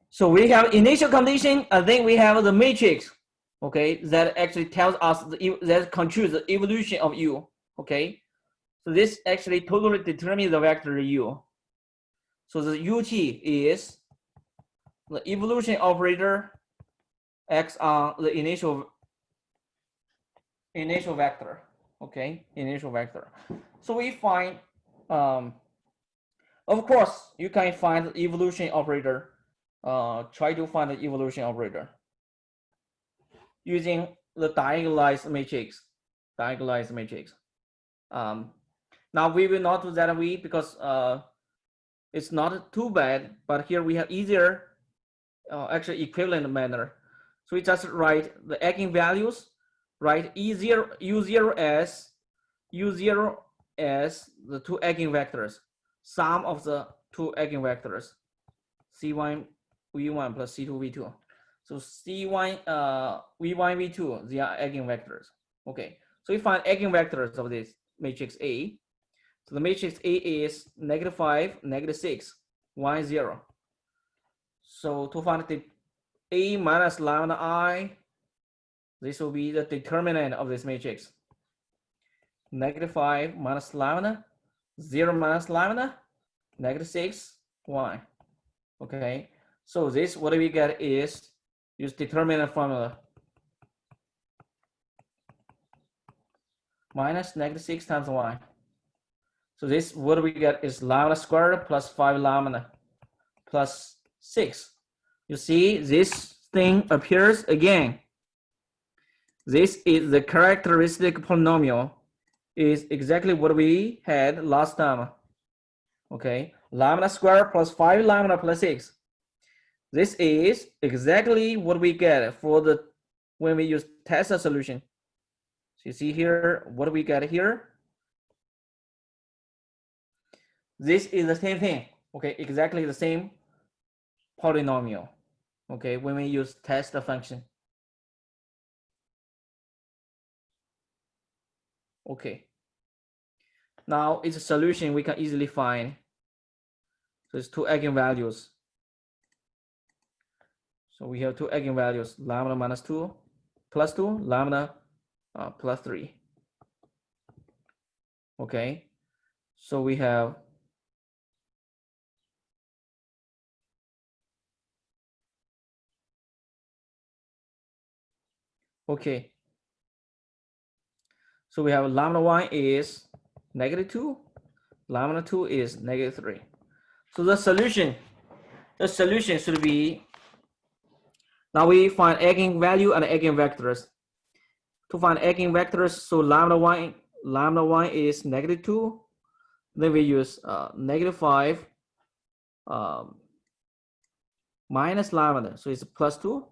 So we have initial condition, and then we have the matrix. Okay, that actually tells us that controls the evolution of u. Okay. So this actually totally determines the vector u. So the ut is the evolution operator x on the initial vector. Okay, initial vector. So we find, of course, you can find the evolution operator. Try to find the evolution operator using the diagonalized matrix. Now we will not do that way because it's not too bad, but here we have easier, actually equivalent manner. So we just write the eigenvalues, write u0 as the two eigenvectors, sum of the two eigenvectors, c1 v1 plus c2 v2. So c1 v1 v2, they are eigenvectors. Okay, so we find eigenvectors of this matrix A. So the matrix A is negative 5, negative 6, 1, 0. So to find the A minus lambda I, this will be the determinant of this matrix. Negative 5 minus lambda, 0 minus lambda, negative 6, 1. Okay, so this, what we get is, use determinant formula. Minus negative 6 times 1. So this, what we get is lambda squared plus 5 lambda plus 6. You see, this thing appears again. This is the characteristic polynomial, is exactly what we had last time. Okay, lambda squared plus 5 lambda plus 6. This is exactly what we get for the, when we use test solution. So you see here, what do we get here? This is the same thing. Okay, exactly the same polynomial. Okay, when we use test the function. Okay. Now its a solution we can easily find. So it's two eigenvalues. So we have two eigenvalues, lambda minus 2 plus 2, lambda plus 3. Okay. So we have okay. So we have lambda 1 is negative 2, lambda 2 is negative 3. So the solution should be, now we find eigenvalue and eigenvectors. To find eigenvectors, so lambda 1 is negative 2. Then we use negative 5 minus lambda, so it's plus 2.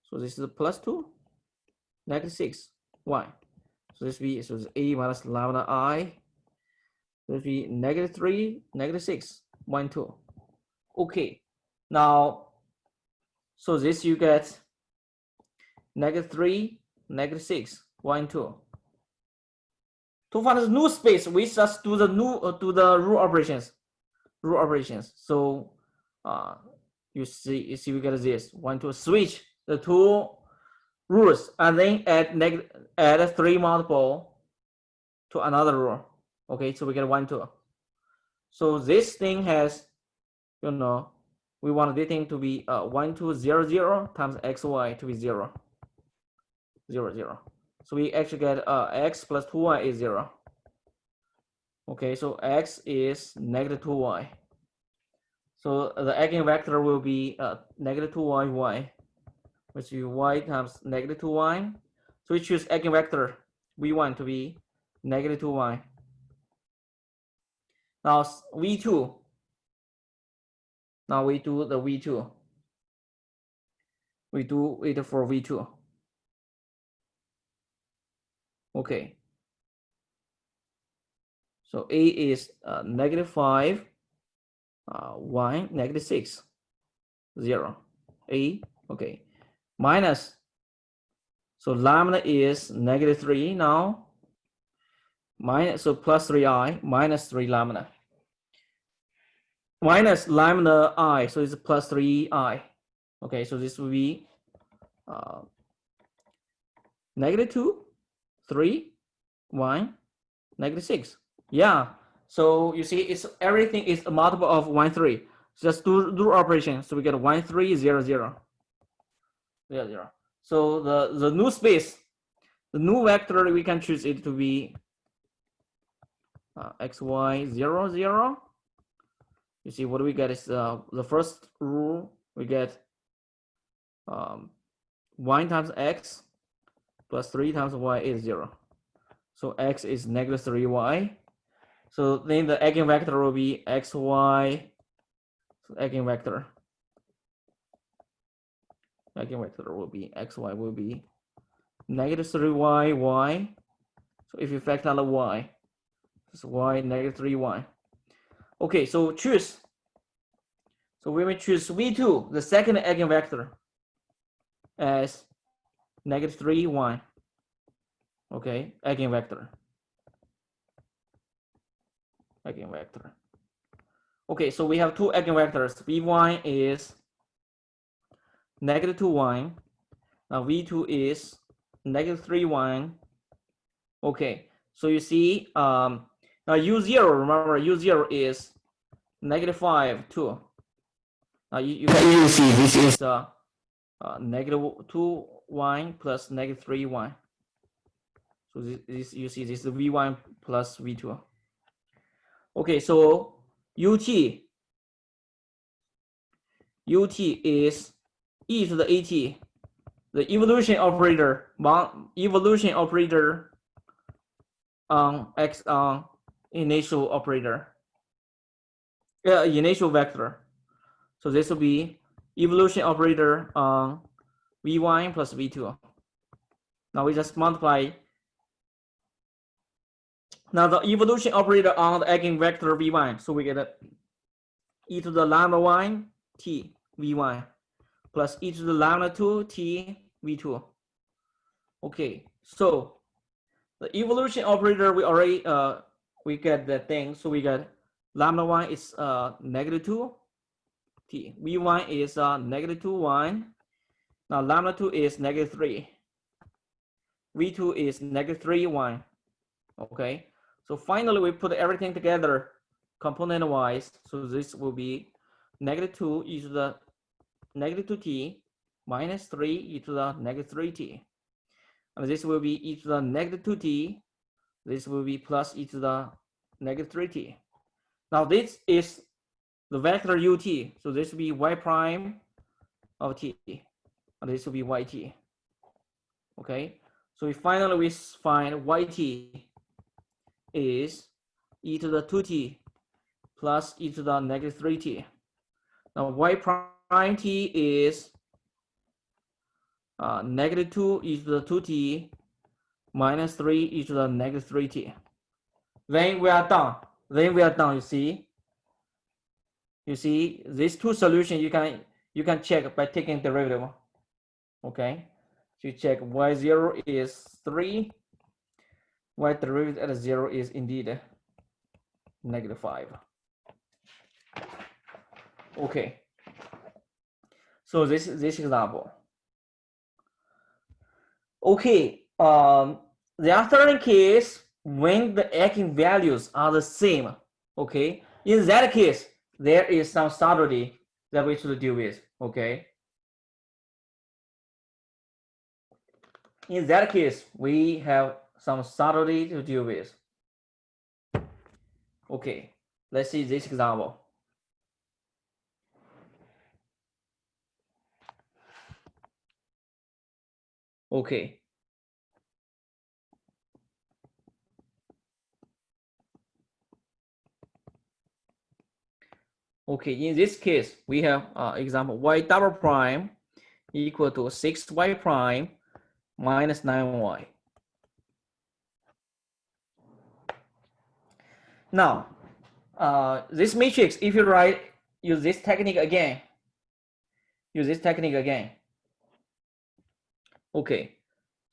So this is a plus 2, negative 6, y. So this be, so it's a minus lambda I. This be negative 3, negative 6, 1, 2. Okay, now, so this you get negative 3, negative 6, 1, 2. To find the new space, we just do the rule operations. So you see we get this 1, 2, switch the two rules and then add 3 multiple to another rule. Okay, so we get 1, 2. So this thing has, you know, we want this thing to be 1, 2, 0, 0 times xy to be 0, 0, 0. So we actually get x plus 2y is 0. Okay, so x is negative 2y. So the eigenvector will be negative 2y, y, which is y times negative 2y. So we choose eigenvector v1 to be negative 2y. Now v2. Now we do the v2. We do it for v2. Okay. So a is negative 5, y negative 6, 0. A, okay. Minus, so lambda is negative 3 now. Minus, so plus 3i minus 3 lambda. Minus lambda I, so it's plus 3i. Okay, so this will be negative 2, 3, 1, negative 6. Yeah, so you see, it's everything is a multiple of 1, 3. Just do operation. So we get 1, 3, 0, 0. 0, 0. So the new space, the new vector, we can choose it to be xy 0, 0. You see what we get is the first rule we get 1 times x plus 3 times y is 0. So x is negative 3y. So then the eigenvector will be xy. So eigenvector will be xy will be negative 3y, y. So if you factor out y, it's y negative 3y. Okay, so choose. So we will choose v2, the second eigenvector, as negative 3y. Okay, eigenvector. Okay, so we have two eigenvectors. v1 is negative 2y. Now v2 is negative 3y. Okay, so you see, now u0, remember u0 is negative 5, 2. Now you can see this is negative 2y plus negative 3y. So this you see this is v1 plus v2. Okay, so ut is e to the at, the evolution operator on x on initial operator, initial vector. So this will be evolution operator on v1 plus v2. Now we just multiply Now the evolution operator on the eigenvector v1. So we get e to the lambda 1 t v1 plus e to the lambda 2 t v2. Okay, so the evolution operator we already we get that thing. So we got lambda 1 is negative 2 t, v1 is negative 2 1. Now lambda 2 is negative 3, v2 is negative 3 1. Okay, so finally we put everything together component wise. So this will be negative 2 e to the negative 2t minus 3 e to the negative 3t. And this will be e to the negative 2t. This will be plus e to the negative 3t. Now this is the vector ut. So this will be y prime of t. And this will be yt. Okay, so we finally find yt is e to the 2t plus e to the negative 3t. Now y prime t is negative 2 e to the 2t minus 3 e to the negative 3t. Then we are done. You see. You see these two solutions you can check by taking derivative. Okay. So you check y0 is 3. Y derivative at 0 is indeed negative 5. Okay. So this example. Okay. The third case when the eigenvalues are the same. Okay. In that case, there is some subtlety that we should deal with. Okay. In that case, we have some subtlety to deal with. Okay, let's see this example. Okay. Okay, in this case, we have example y double prime equal to 6y prime minus 9y. Now, this matrix, if you use this technique again. Okay,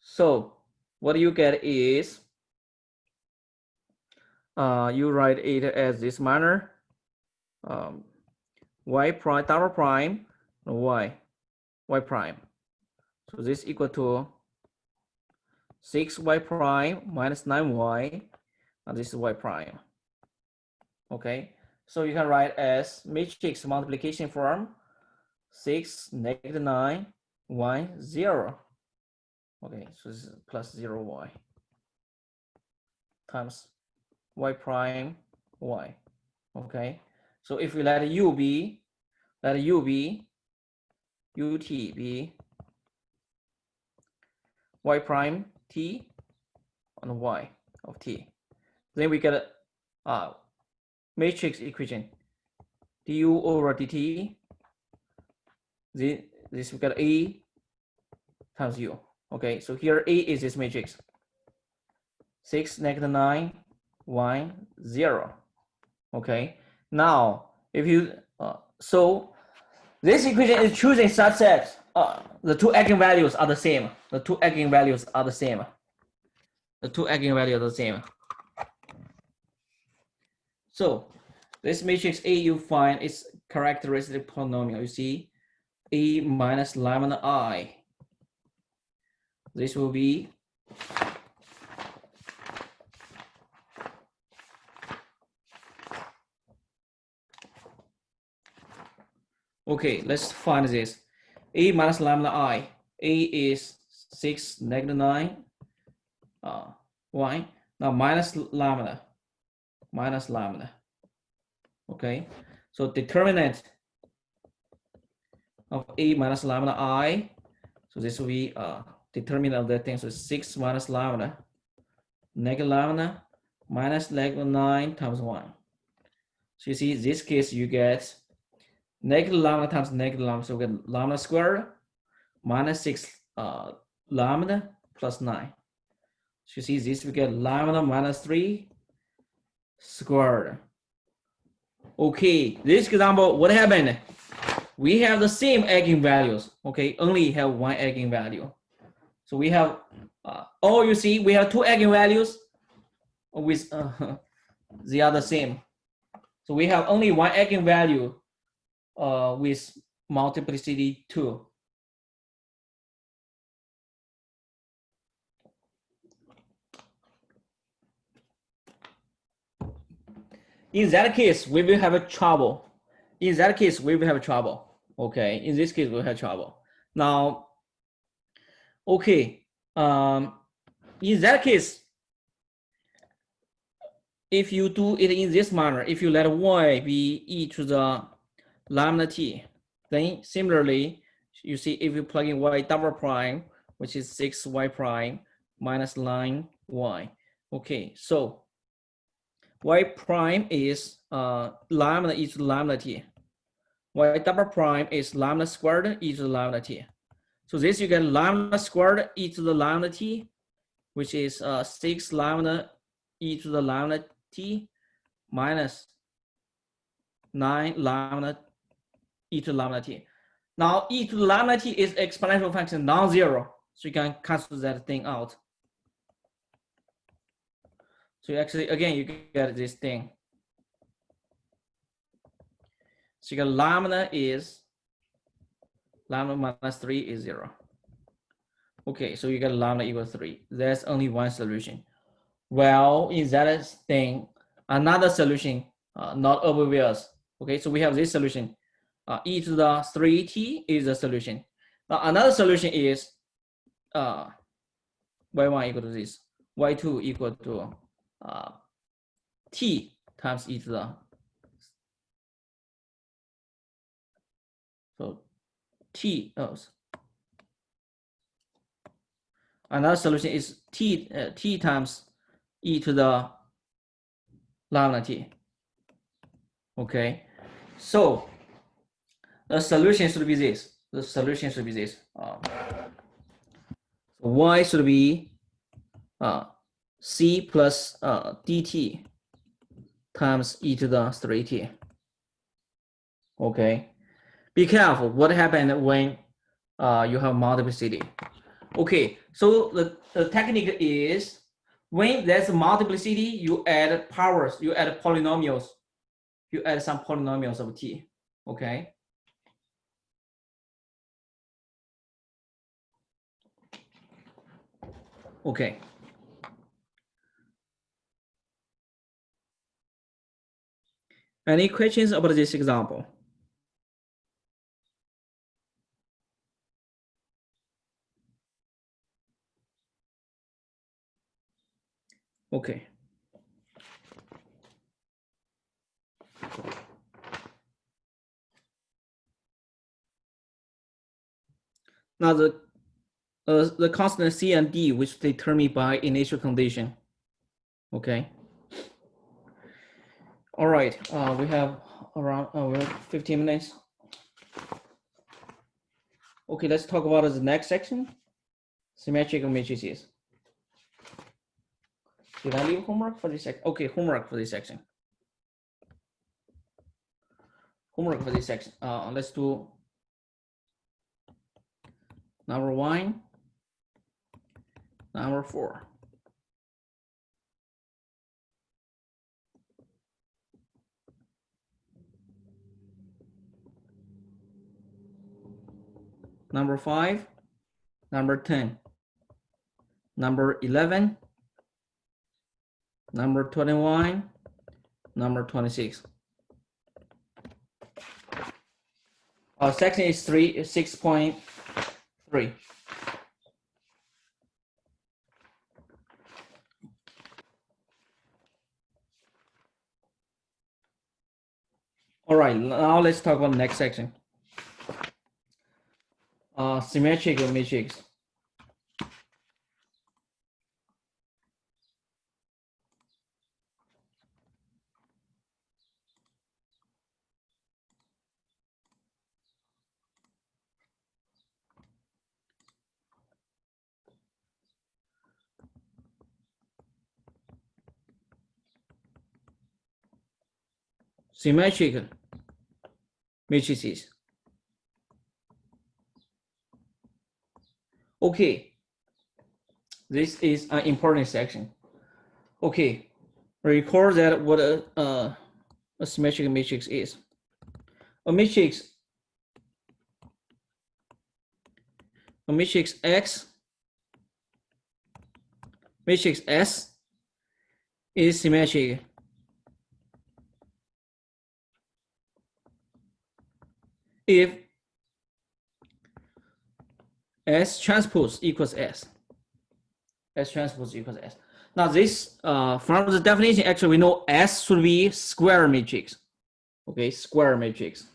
so what you get is you write it as this manner. Y prime double prime y prime. So this equal to 6y prime minus 9y, and this is y prime. Okay, so you can write as matrix multiplication form 6 negative 9 y 0. Okay, so this is plus 0y times y prime y. Okay, so if we let u be ut be y prime t and y of t, then we get a matrix equation du over dt. This we get a times u. Okay, so here a is this matrix 6 negative 9 y 0. Okay, now if you so this equation is choosing such that the two eigenvalues are the same. The two eigenvalues are the same. So this matrix A you find is characteristic polynomial. You see A minus lambda I. This will be okay, let's find this. A minus lambda I. A is 6 negative 9 y. Now minus lambda. Okay, so determinant of A minus lambda I. So this will be determinant of that thing. So 6 minus lambda, negative lambda minus negative 9 times 1. So you see this case you get negative lambda times negative lambda. So we get lambda squared minus 6 lambda plus 9. So you see this we get lambda minus 3 squared. Okay, this example, what happened? We have the same eigenvalues, okay, only have one eigenvalue. So we have, you see, we have two eigenvalues with, they are the same. So we have only one eigenvalue with multiplicity 2. In that case, we will have a trouble. In that case, we will have trouble. Okay, in this case, we'll have trouble. Now, okay, in that case, if you do it in this manner, if you let y be e to the lambda t, then similarly, you see if you plug in y double prime, which is 6y prime minus 9y. Okay, so y prime is lambda e to the lambda t. Y double prime is lambda squared e to the lambda t. So this you get lambda squared e to the lambda t, which is 6 lambda e to the lambda t minus 9 lambda e to the lambda t. Now e to the lambda t is exponential function non-zero, so you can cancel that thing out. So you actually, again, you get this thing. So you get lambda minus 3 is 0. Okay, so you get lambda equals 3. There's only one solution. Well, in that thing, another solution not obvious. Okay, so we have this solution. E to the 3t is a solution. Now another solution is y1 equal to this, y2 equal to t times e to the, so t, another solution is t times e to the lambda t. Okay, so the solution should be this. The solution should be this. Y should be c plus dt times e to the 3t. Okay, be careful what happened when you have multiplicity. Okay, so the technique is when there's multiplicity, you add powers, you add polynomials, you add some polynomials of t. Okay. Okay. Any questions about this example? Okay. Now the constant C and D, which determined by initial condition. Okay. All right. We have around 15 minutes. Okay, let's talk about the next section, symmetrical matrices. Did I leave homework for this section? Okay, homework for this section. Homework for this section. Let's do number 1, number 4. Number 5, number 10, number 11, number 21, number 26. Section is 6.3. All right, now let's talk about the next section. Symmetrical matrix. symmetric matrices. Okay, this is an important section. Okay, recall that what a symmetric matrix is. A matrix X, matrix S is symmetric if S transpose equals S. S transpose equals S. Now this, from the definition, actually we know S should be square matrix. Okay, square matrix.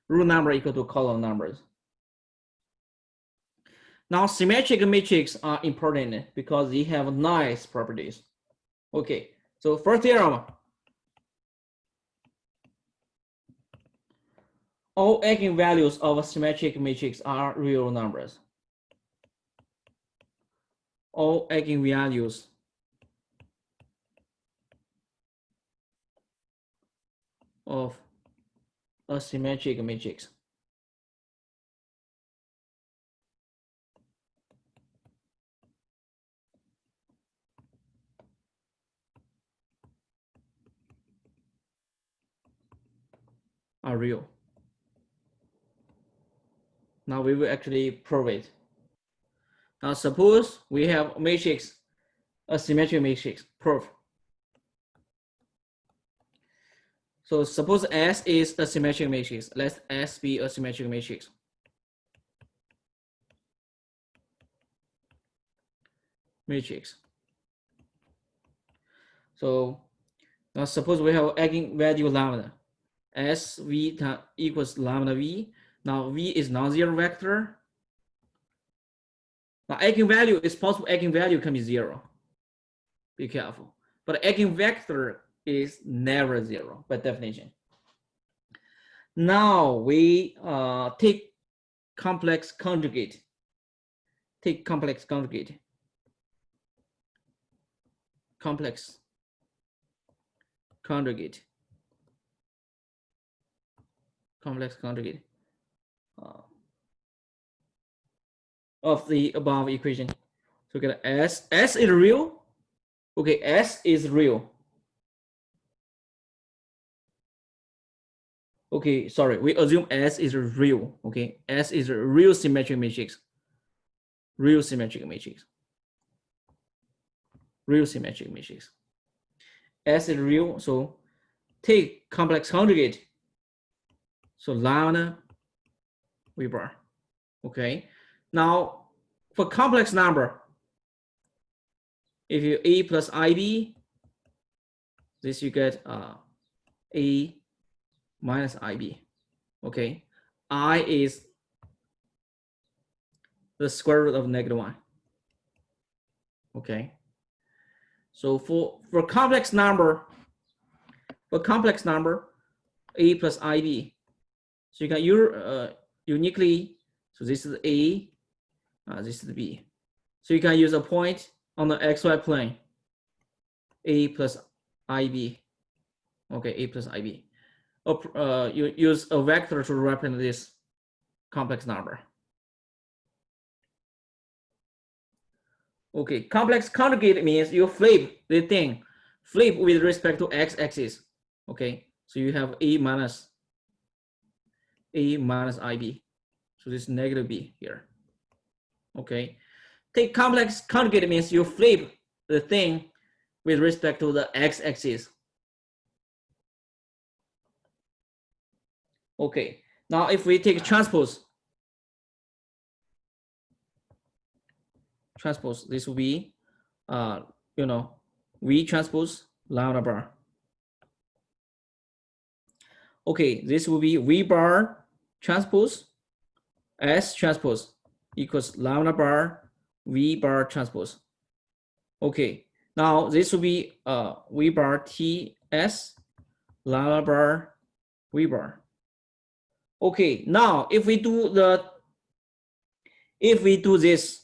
Root number equal to column numbers. Now symmetric matrix are important because they have nice properties. Okay, so first theorem. All eigenvalues of a symmetric matrix are real numbers. All eigenvalues of a symmetric matrix are real. Now we will actually prove it. Now suppose we have a matrix, a symmetric matrix, proof. So suppose S is a symmetric matrix. Let S be a symmetric matrix. So now suppose we have eigenvalue lambda. S V equals lambda V. Now V is non-zero vector. Now eigenvalue is possible. Eigenvalue can be zero. Be careful. But eigenvector is never zero by definition. Now we take complex conjugate. Take complex conjugate. Complex conjugate. Complex conjugate of the above equation. So get S. S is real. Okay, S is real. Okay, sorry, we assume S is real. Okay, S is a real symmetric matrix. Real symmetric matrix. Real symmetric matrix. S is real, so take complex conjugate. So lambda V bar. Okay, now for complex number, if you A plus IB, this you get A minus IB. Okay, I is the square root of -1. Okay, so for complex number, A plus IB, so you can uniquely, so this is A, this is B. So you can use a point on the XY plane, A plus IB. Okay, A plus IB. You use a vector to represent this complex number. Okay, complex conjugate means you flip the thing, flip with respect to x-axis. Okay, so you have A minus IB. So this is negative B here. Okay, take complex conjugate means you flip the thing with respect to the x-axis. Okay, now if we take transpose, this will be, V transpose lambda bar. Okay, this will be V bar transpose S transpose equals lambda bar V bar transpose. Okay, now this will be V bar T S lambda bar V bar. Okay, now if we do this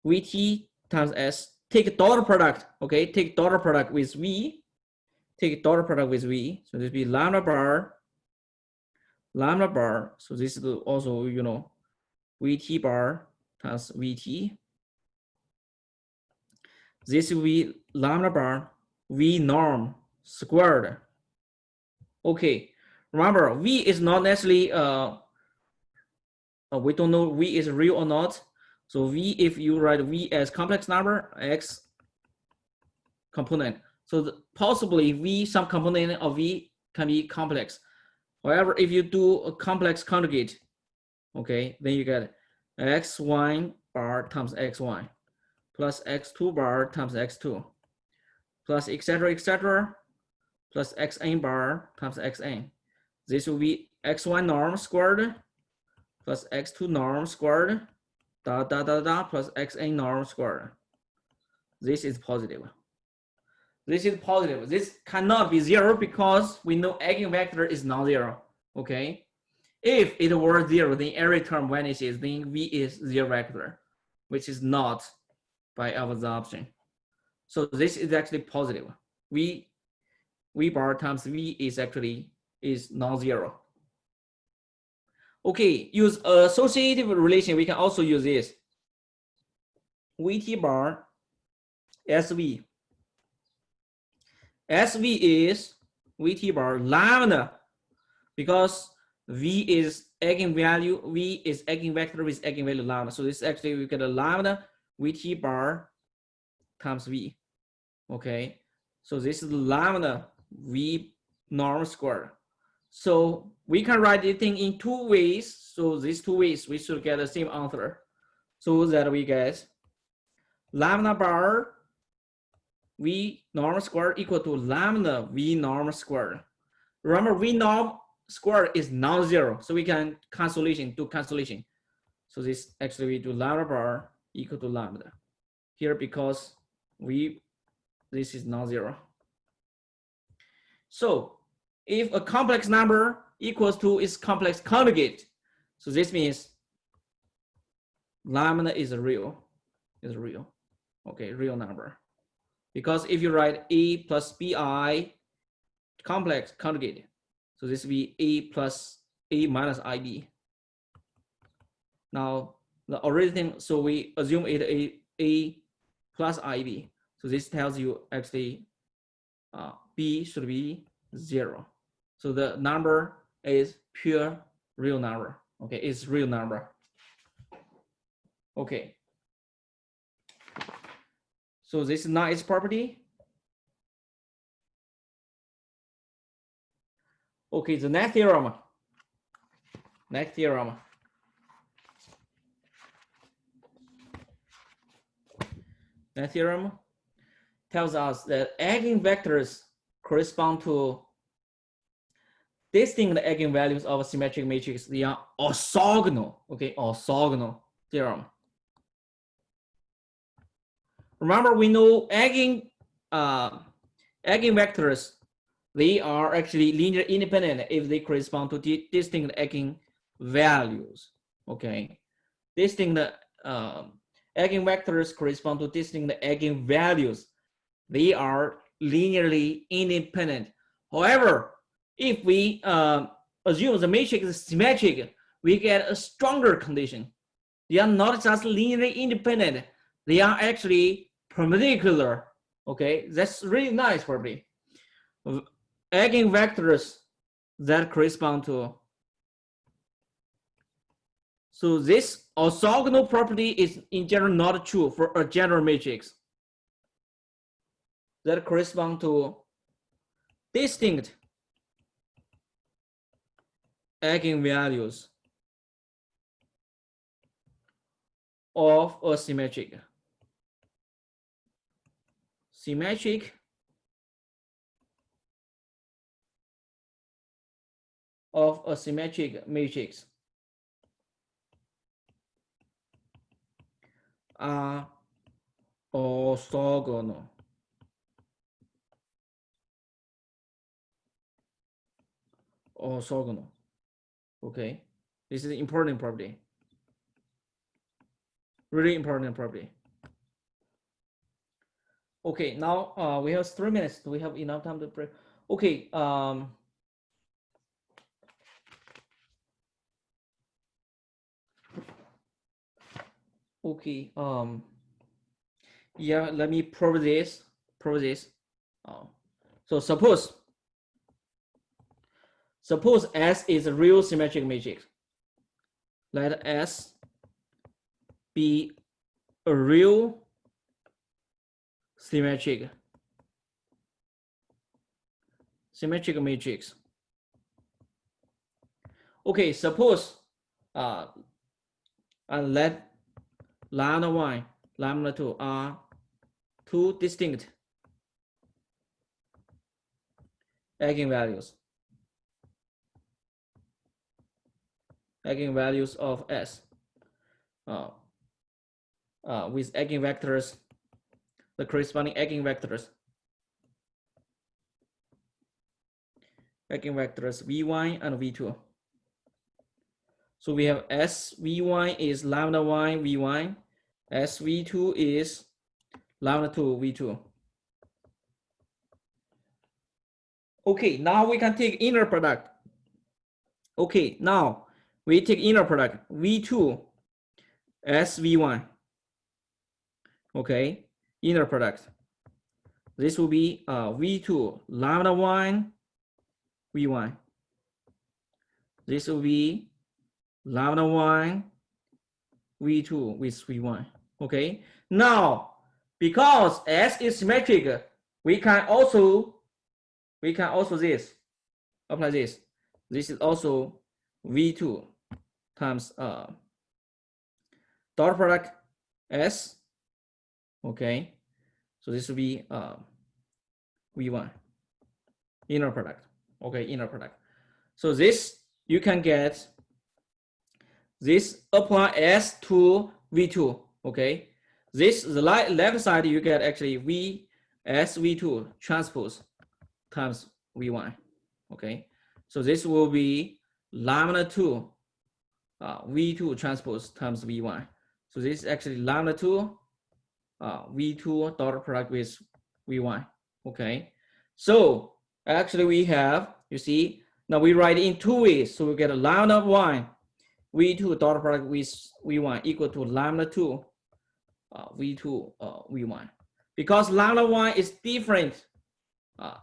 Vt times S, take dot product, okay, take dot product with V, take dot product with V. So this be lambda bar. So this is also, you know, VT bar times VT. This will be lambda bar V norm squared. Okay, remember V is not necessarily, we don't know V is real or not. So V, if you write V as complex number, X component. So possibly V, some component of V can be complex. However, if you do a complex conjugate, okay, then you get X1 bar times X1 plus X2 bar times X2 plus etc. plus Xn bar times Xn. This will be X1 norm squared plus X2 norm squared plus Xn norm squared. This is positive. This is positive. This cannot be zero because we know eigenvector is non-zero. Okay. If it were zero, then every term vanishes. Then V is zero vector, which is not by our assumption. So this is actually positive. V bar times V is actually non-zero. Okay, use associative relation. We can also use this. VT bar SV. SV is VT bar lambda because V is eigenvalue, V is eigenvector with eigenvalue lambda. So this actually we get a lambda VT bar times V. Okay, so this is lambda V norm squared. So we can write the thing in two ways. So these two ways we should get the same answer. So that we get lambda bar V norm squared equal to lambda V norm squared. Remember, V norm squared is non-zero, so we can do cancellation. So this actually we do lambda bar equal to lambda here because this is non-zero. So if a complex number equals to its complex conjugate, so this means lambda is real. Okay, real number. Because if you write A plus BI complex conjugate, so this will be A plus A minus IB. Now the original thing, so we assume it A plus IB. So this tells you actually B should be zero. So the number is pure real number. Okay, it's real number. Okay. So this is not its property. Okay, the next theorem. Next theorem tells us that eigenvectors correspond to distinct eigenvalues of a symmetric matrix. They are orthogonal. Okay, orthogonal theorem. Remember, we know eigenvectors, they are actually linear independent if they correspond to distinct eigenvalues. Okay, distinct eigenvectors correspond to distinct eigenvalues. They are linearly independent. However, if we assume the matrix is symmetric, we get a stronger condition. They are not just linearly independent, they are actually perpendicular. Okay, that's really nice property. Eigenvectors that correspond to. So this orthogonal property is in general not true for a general matrix that correspond to distinct eigenvalues of a symmetric matrix are orthogonal. Okay, this is an important property. Really important property. Okay, now we have 3 minutes. Do we have enough time to break? Okay. Okay. Yeah. Let me prove this. Prove this. So suppose S is a real symmetric matrix. Let S be a real symmetric matrix. Okay, suppose and let lambda 1, lambda 2 are two distinct eigenvalues of S with eigenvectors, the corresponding eigenvectors V1 and V2. So we have SV1 is lambda 1 V1, SV2 is lambda 2 V2. Okay, now we can take inner product. Okay, now we take inner product V2 SV1. Okay, inner product. This will be V2 lambda 1 V1. This will be lambda 1 V2 with V1. Okay, now because S is symmetric, we can also this apply this. This is also V2 times dot product S. Okay, so this will be V1 inner product. Okay, inner product. So this you can get this apply S to V2. Okay, this the left side you get actually V S V2 transpose times V1. Okay, so this will be lambda 2 V2 transpose times V1. So this is actually lambda 2 V2 dot product with V1. Okay, so actually we have, you see, now we write in two ways. So we get a lambda 1 V2 dot product with V1 equal to lambda 2 V2 V1. Because lambda 1 is different to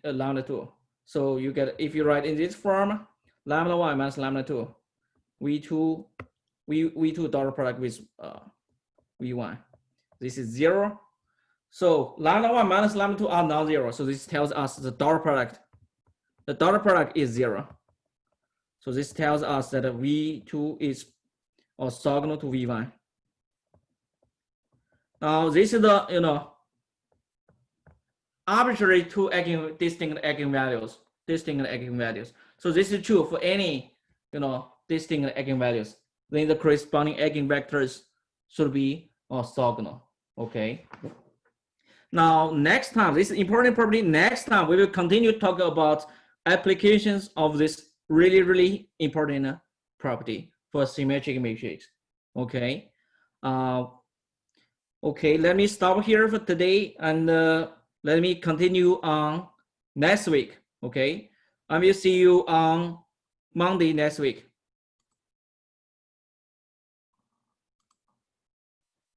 lambda 2. So you get, if you write in this form, lambda 1 minus lambda 2 V2 dot product with V1. This is 0. So lambda 1 minus lambda 2 are non-zero. So this tells us the dot product is 0. So this tells us that V2 is orthogonal to V1. Now this is the arbitrary two distinct eigenvalues. So this is true for any distinct eigenvalues. Then the corresponding eigenvectors should be orthogonal. Okay. Now next time, this is important property. Next time we will continue to talk about applications of this really important property for symmetric matrix. Okay. Okay, let me stop here for today and let me continue on next week. Okay, I will see you on Monday next week.